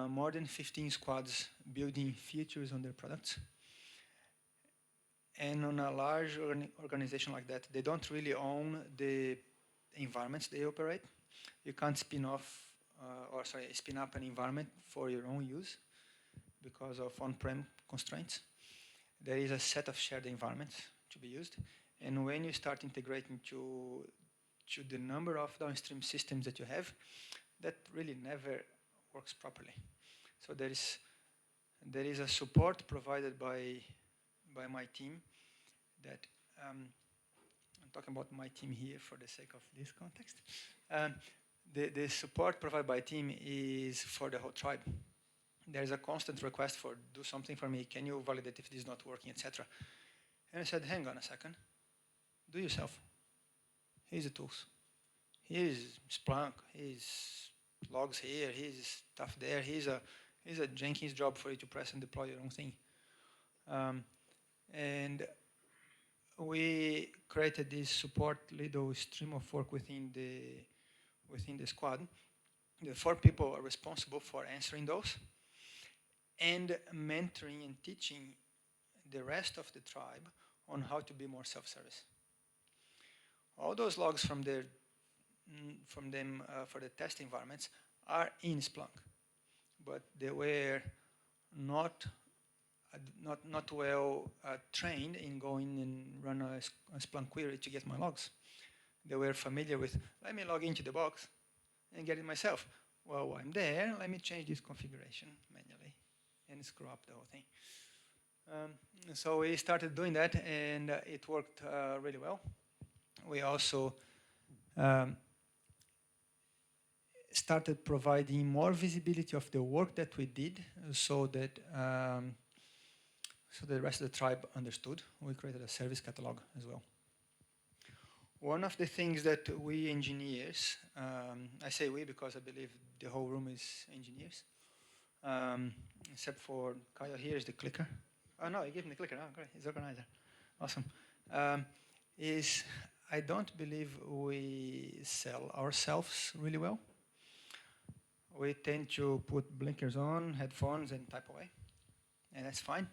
more than 15 squads building features on their products, and on a large organization like that, they don't really own the environments they operate. You can't spin up an environment for your own use because of on-prem constraints. There is a set of shared environments to be used. And when you start integrating to the number of downstream systems that you have, that really never works properly. So there is a support provided by my team that I'm talking about my team here for the sake of this context. The support provided by team is for the whole tribe. There's a constant request for do something for me. Can you validate if this is not working, etc. And I said, hang on a second. Do yourself. Here's the tools. Here's Splunk. Here's logs here. Here's stuff there. Here's a Jenkins job for you to press and deploy your own thing. And we created this support little stream of work within the squad. The 4 people are responsible for answering those and mentoring and teaching the rest of the tribe on how to be more self-service. All those logs from them for the test environments are in Splunk, but they were not not well trained in going and run a Splunk query to get my logs. They were familiar with, let me log into the box and get it myself. Well, I'm there, let me change this configuration manually and screw up the whole thing. So we started doing that, and it worked really well. We also started providing more visibility of the work that we did, so that so the rest of the tribe understood. We created a service catalog as well. One of the things that we engineers, I say we because I believe the whole room is engineers, except for Kyle here is the clicker. Oh no, he gave me the clicker. Oh great, he's organizer. Awesome. Is I don't believe we sell ourselves really well. We tend to put blinkers on, headphones, and type away. And that's fine.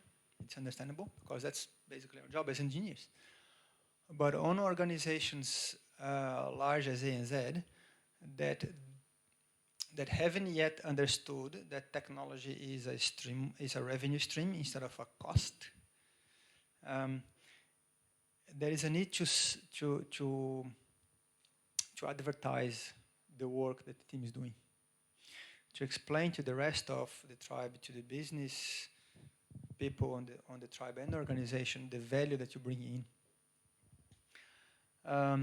It's understandable, because that's basically our job as engineers. But on organizations large as ANZ, that haven't yet understood that technology is a revenue stream instead of a cost, there is a need to advertise the work that the team is doing, to explain to the rest of the tribe, to the business people on the tribe and the organization, the value that you bring in. What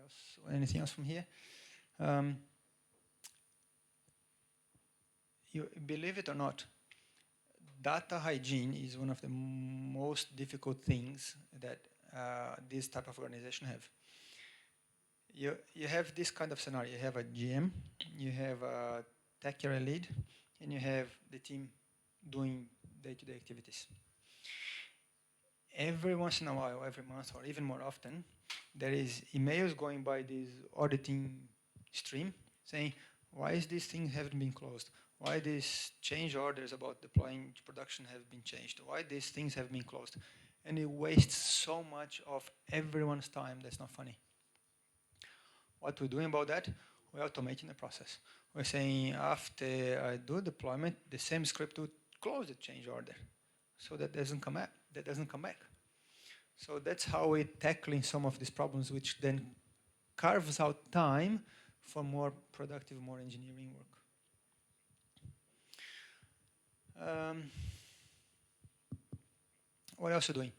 else? Anything else from here? You believe it or not, data hygiene is one of the most difficult things that this type of organization have. You have this kind of scenario. You have a GM, you have a tech area lead, and you have the team doing day-to-day activities. Every once in a while, every month, or even more often, there is emails going by this auditing stream saying, why is this thing haven't been closed? Why these change orders about deploying to production have been changed? Why these things have been closed? And it wastes so much of everyone's time. That's not funny. What we're doing about that, we're automating the process. We're saying after I do deployment, the same script would close the change order, so that doesn't come back. So that's how we're tackling some of these problems, which then carves out time for more productive, more engineering work. What else are we doing?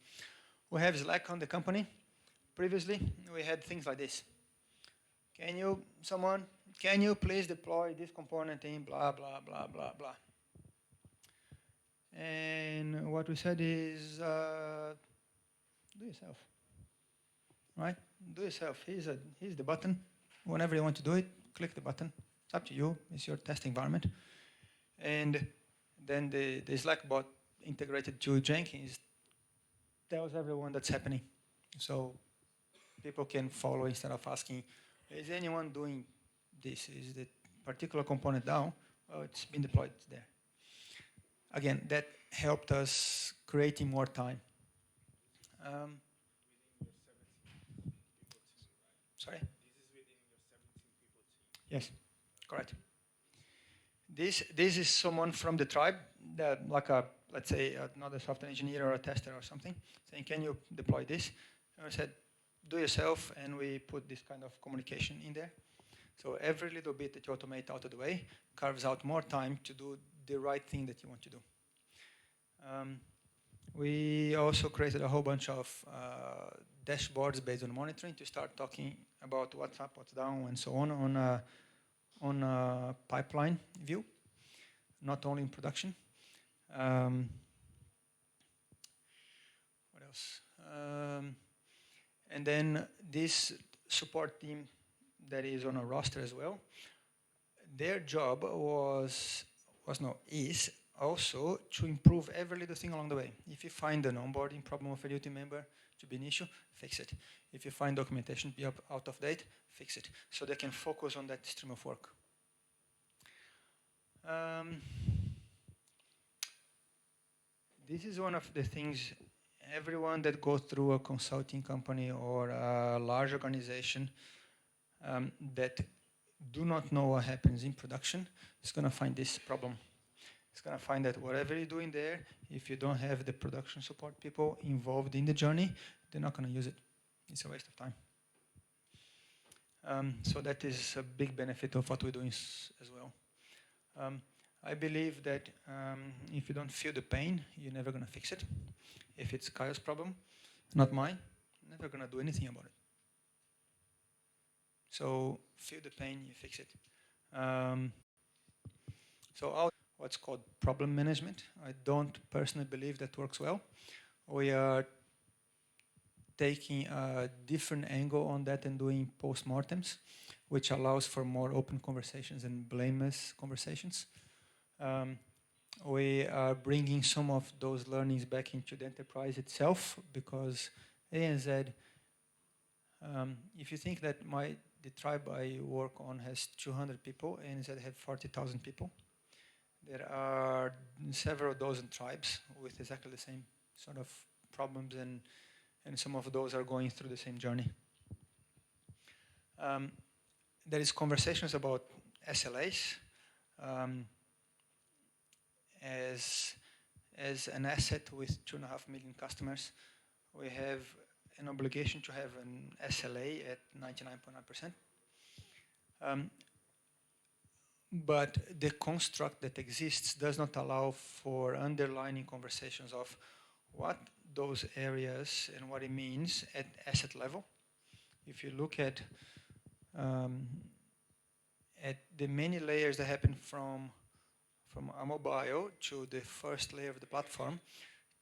We have Slack on the company. Previously, we had things like this. Can you please deploy this component in blah, blah, blah, blah, blah. And what we said is, do yourself, right? Do yourself. Here's the button. Whenever you want to do it, click the button. It's up to you. It's your test environment. And then the Slack bot integrated to Jenkins tells everyone that's happening. So people can follow instead of asking, is anyone doing this? Is the particular component down? Oh, it's been deployed there. Again, that helped us creating more time. Within your 17 people team, right? Sorry? This is within your 17 people team. Yes, correct. This is someone from the tribe, that like let's say another software engineer or a tester or something, saying, can you deploy this? And I said, do yourself, and we put this kind of communication in there. So every little bit that you automate out of the way carves out more time to do the right thing that you want to do. We also created a whole bunch of dashboards based on monitoring to start talking about what's up, what's down, and so on a pipeline view, not only in production. What else? And then this support team that is on a roster as well, their job is also to improve every little thing along the way. If you find an onboarding problem of a new team member to be an issue, fix it. If you find documentation to be out of date, fix it. So they can focus on that stream of work. This is one of the things everyone that goes through a consulting company or a large organization that do not know what happens in production is going to find this problem. It's going to find that whatever you're doing there, if you don't have the production support people involved in the journey, they're not going to use it. It's a waste of time. So that is a big benefit of what we're doing as well. I believe that if you don't feel the pain, you're never going to fix it. If it's Kyle's problem, not mine, never going to do anything about it. So feel the pain, you fix it. So what's called problem management. I don't personally believe that works well. We are taking a different angle on that and doing post-mortems, which allows for more open conversations and blameless conversations. We are bringing some of those learnings back into the enterprise itself, because ANZ, if you think that the tribe I work on has 200 people, ANZ have 40,000 people. There are several dozen tribes with exactly the same sort of problems, and some of those are going through the same journey. There is conversations about SLAs as an asset with 2.5 million customers. We have an obligation to have an SLA at 99.9%. But the construct that exists does not allow for underlining conversations of what those areas and what it means at asset level. If you look at the many layers that happen from a mobile to the first layer of the platform,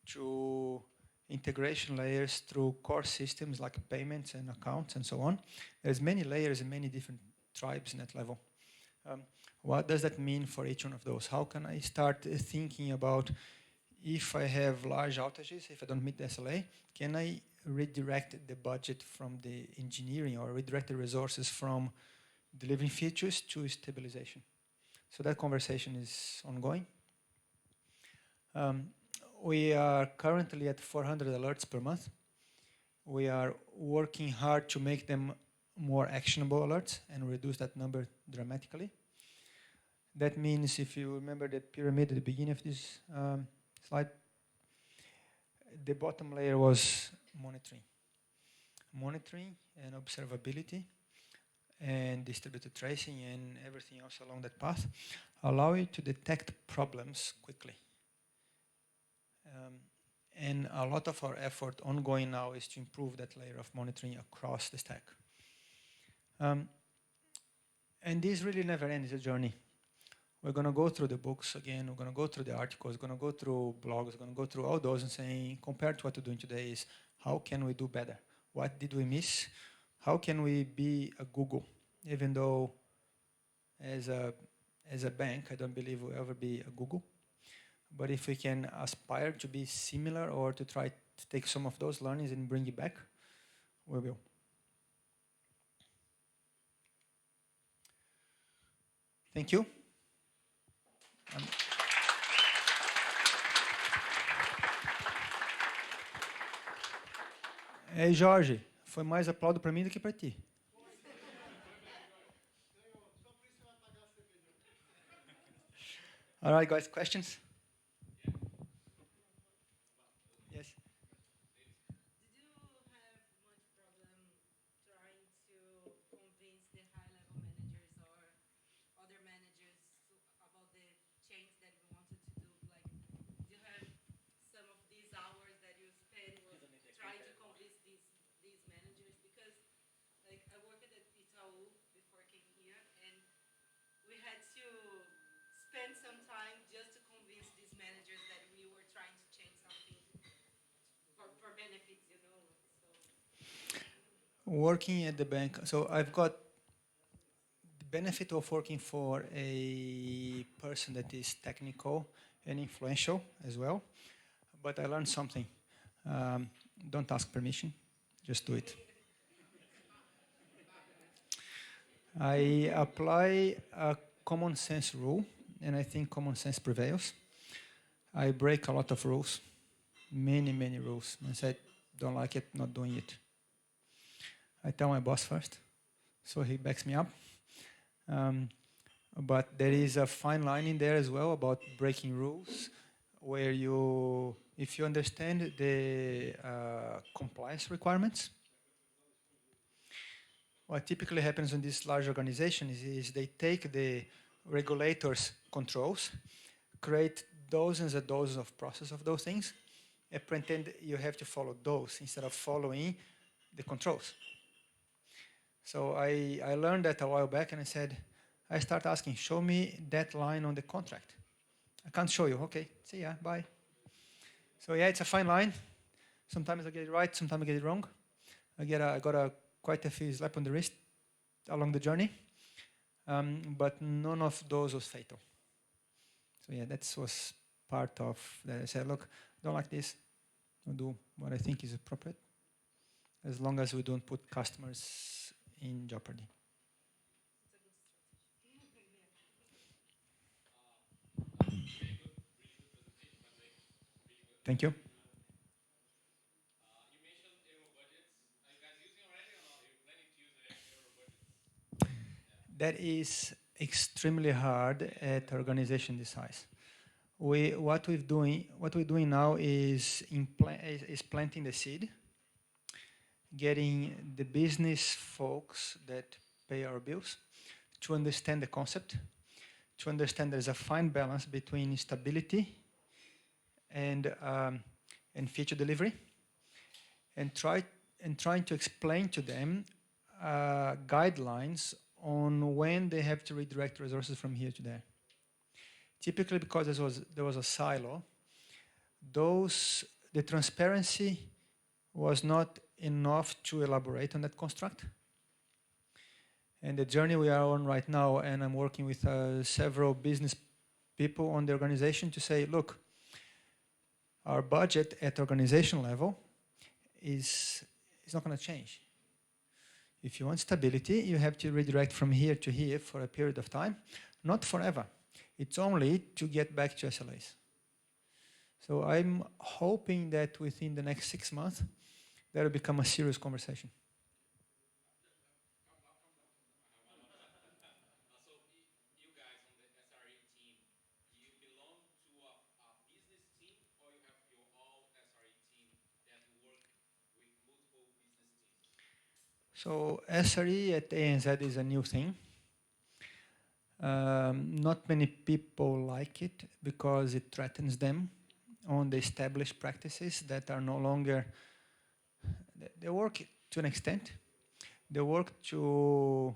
to integration layers through core systems like payments and accounts and so on, there's many layers and many different tribes in that level. What does that mean for each one of those? How can I start thinking about, if I have large outages, if I don't meet the SLA, can I redirect the budget from the engineering or redirect the resources from delivering features to stabilization? So that conversation is ongoing. We are currently at 400 alerts per month. We are working hard to make them more actionable alerts and reduce that number dramatically. That means, if you remember the pyramid at the beginning of this slide, the bottom layer was monitoring. Monitoring and observability and distributed tracing and everything else along that path allow you to detect problems quickly. And a lot of our effort ongoing now is to improve that layer of monitoring across the stack. And this really never ends, a journey. We're going to go through the books again, we're going to go through the articles, we're going to go through blogs, we're going to go through all those and saying, compared to what we're doing today, is how can we do better? What did we miss? How can we be a Google? Even though as a bank, I don't believe we'll ever be a Google. But if we can aspire to be similar or to try to take some of those learnings and bring it back, we will. Thank you. Hey, Jorge, foi mais aplauso para mim do que para ti. All right, guys, questions? Yes. Did you have much problem trying to convince the high-level managers or other managers about the change that we wanted to do? Like, do you have some of these hours that you spend trying to convince these managers? Because, like, I worked at Itaú before I came here, and we had to spend some time just to convince these managers that we were trying to change something for benefits, you know. So Working at the bank, so I've got the benefit of working for a person that is technical and influential as well, but I learned something. Don't ask permission, just do it. I apply a common sense rule, and I think common sense prevails. I break a lot of rules, many, many rules. I said, don't like it, not doing it. I tell my boss first. so he backs me up. But there is a fine line in there as well about breaking rules, where you, if you understand the compliance requirements, what typically happens in these large organizations is they take the regulators' controls, create dozens and dozens of processes of those things, and pretend you have to follow those instead of following the controls. So I learned that a while back, and I start asking, show me that line on the contract. I can't show you. Okay, see ya, bye. So yeah, it's a fine line. Sometimes I get it right, sometimes I get it wrong. I got quite a few slaps on the wrist along the journey, but none of those was fatal. So yeah, that was part of that. I said, look, don't like this. I'll do what I think is appropriate, as long as we don't put customers in jeopardy. Thank you. You mentioned euro budgets. Are you guys using already, or not? Are you planning to use euro budgets? That is extremely hard at an organization this size. What we're doing now is planting the seed, getting the business folks that pay our bills to understand the concept, to understand there's a fine balance between stability and feature delivery, and trying to explain to them guidelines on when they have to redirect resources from here to there. Typically, because there was a silo, the transparency was not enough to elaborate on that construct. And the journey we are on right now, and I'm working with several business people on the organization to say, look, our budget at organization level is not going to change. If you want stability, you have to redirect from here to here for a period of time, not forever. It's only to get back to SLAs. So I'm hoping that within the next 6 months, that will become a serious conversation. So you guys on the SRE team, do you belong to a business team, or you have your all SRE team that work with multiple business teams? So SRE at ANZ is a new thing. Not many people like it because it threatens them on the established practices that are no longer, they work to an extent. They work to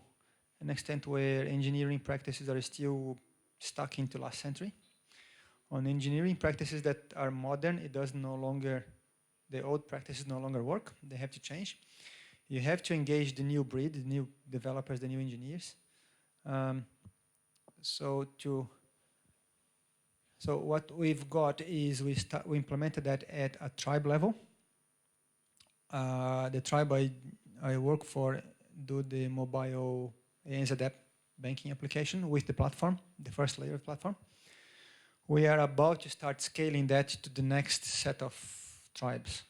an extent where engineering practices are still stuck into last century. On engineering practices that are modern, the old practices no longer work. They have to change. You have to engage the new breed, the new developers, the new engineers. So what we've got is we implemented that at a tribe level. The tribe I work for do the mobile ANZ app banking application with the platform, the first layer of platform. We are about to start scaling that to the next set of tribes.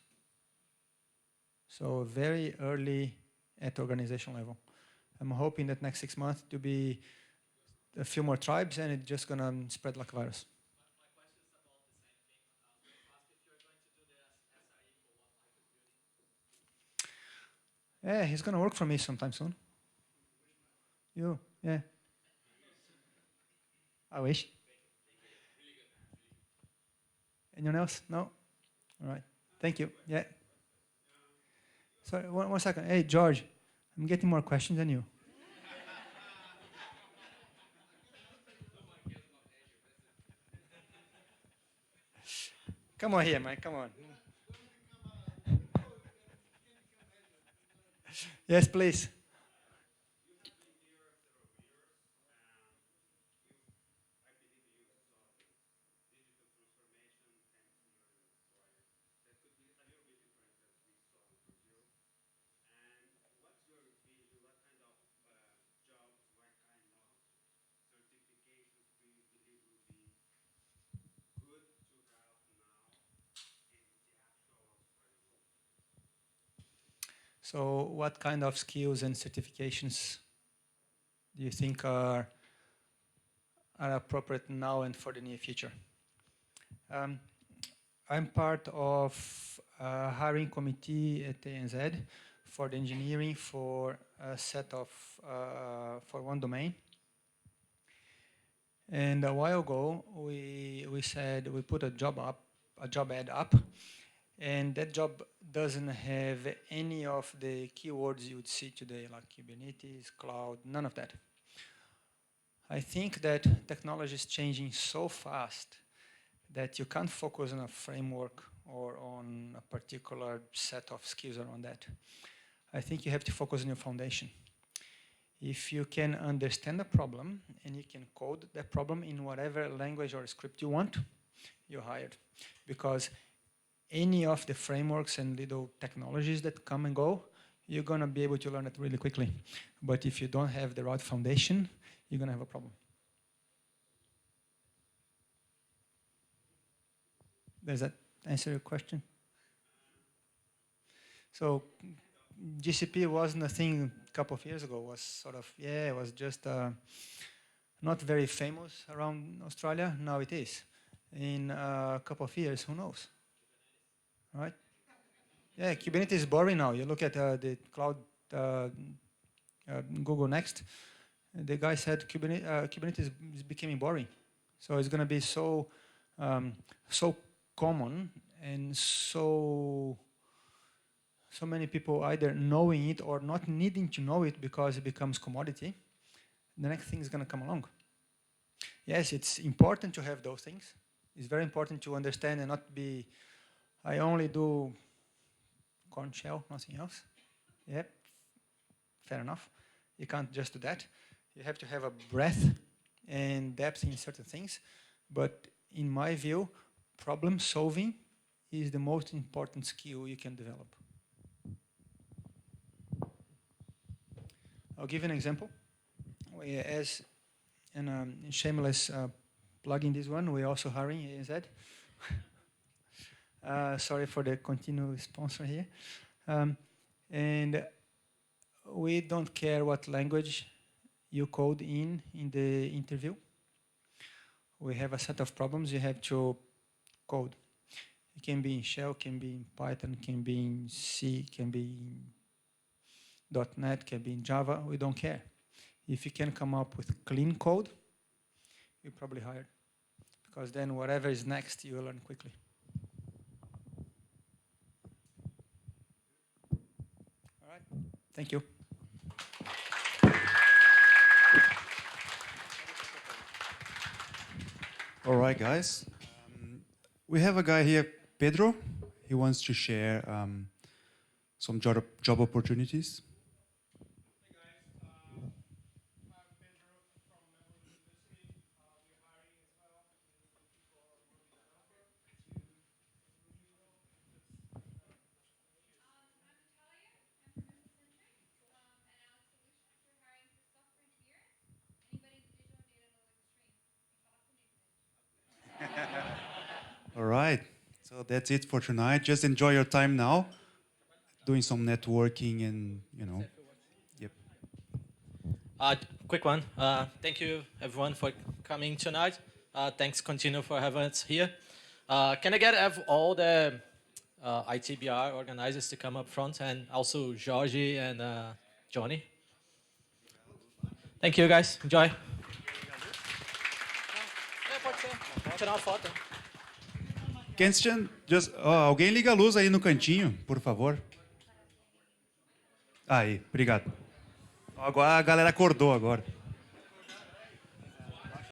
So very early at organization level. I'm hoping that next 6 months to be a few more tribes, and it's just going to spread like a virus. My question is about the same thing. I was going to ask if you're going to do the SRE for what I could building. Yeah, he's going to work for me sometime soon. You, yeah. I wish. Anyone else? No? All right. Thank you. Yeah. Sorry, one second. Hey, George, I'm getting more questions than you. Come on here, man. Come on. Yes, please. So what kind of skills and certifications do you think are appropriate now and for the near future? I'm part of a hiring committee at ANZ for the engineering for a set of, for one domain. And a while ago, we said we put a job ad up, and that job doesn't have any of the keywords you would see today, like Kubernetes, cloud, none of that. I think that technology is changing so fast that you can't focus on a framework or on a particular set of skills around that. I think you have to focus on your foundation. If you can understand the problem and you can code that problem in whatever language or script you want, you're hired. Because any of the frameworks and little technologies that come and go, you're going to be able to learn it really quickly. But if you don't have the right foundation, you're going to have a problem. Does that answer your question? So GCP wasn't a thing a couple of years ago. It was sort of, it was just not very famous around Australia. Now it is. In a couple of years, who knows? Right? Yeah, Kubernetes is boring now. You look at the cloud, Google Next, the guy said Kubernetes is becoming boring. So it's going to be so common and so many people either knowing it or not needing to know it because it becomes commodity. The next thing is going to come along. Yes, it's important to have those things. It's very important to understand and not be, I only do corn shell, nothing else. Yep, fair enough. You can't just do that. You have to have a breadth and depth in certain things. But in my view, problem solving is the most important skill you can develop. I'll give you an example. As in shameless plugging this one, we're also hiring ANZ. Sorry for the continuous sponsor here. And we don't care what language you code in the interview. We have a set of problems you have to code. It can be in Shell, can be in Python, can be in C, can be in .NET, can be in Java. We don't care. If you can come up with clean code, you're probably hired. Because then whatever is next, you will learn quickly. All right. Thank you. All right, guys. We have a guy here, Pedro. He wants to share some job opportunities. Hey guys, I'm Pedro from Melbourne University. We're hiring as well. We're looking for a Ruby developer to Ruby role. I'm Natalia. I'm from Centric. At Alex Solutions, we're hiring for software engineers. Anybody in the digital data analytics stream? Me fala comigo, gente. All right. So that's it for tonight. Just enjoy your time now, doing some networking and, Yep. Quick one. Thank you, everyone, for coming tonight. Thanks, Continue, for having us here. Can I have all the IT.BR organizers to come up front, and also Georgie and Jonny? Thank you, guys. Enjoy. Pode ser. Tirar uma foto. Alguém liga a luz aí no cantinho, por favor. Aí, obrigado. Agora a galera acordou agora.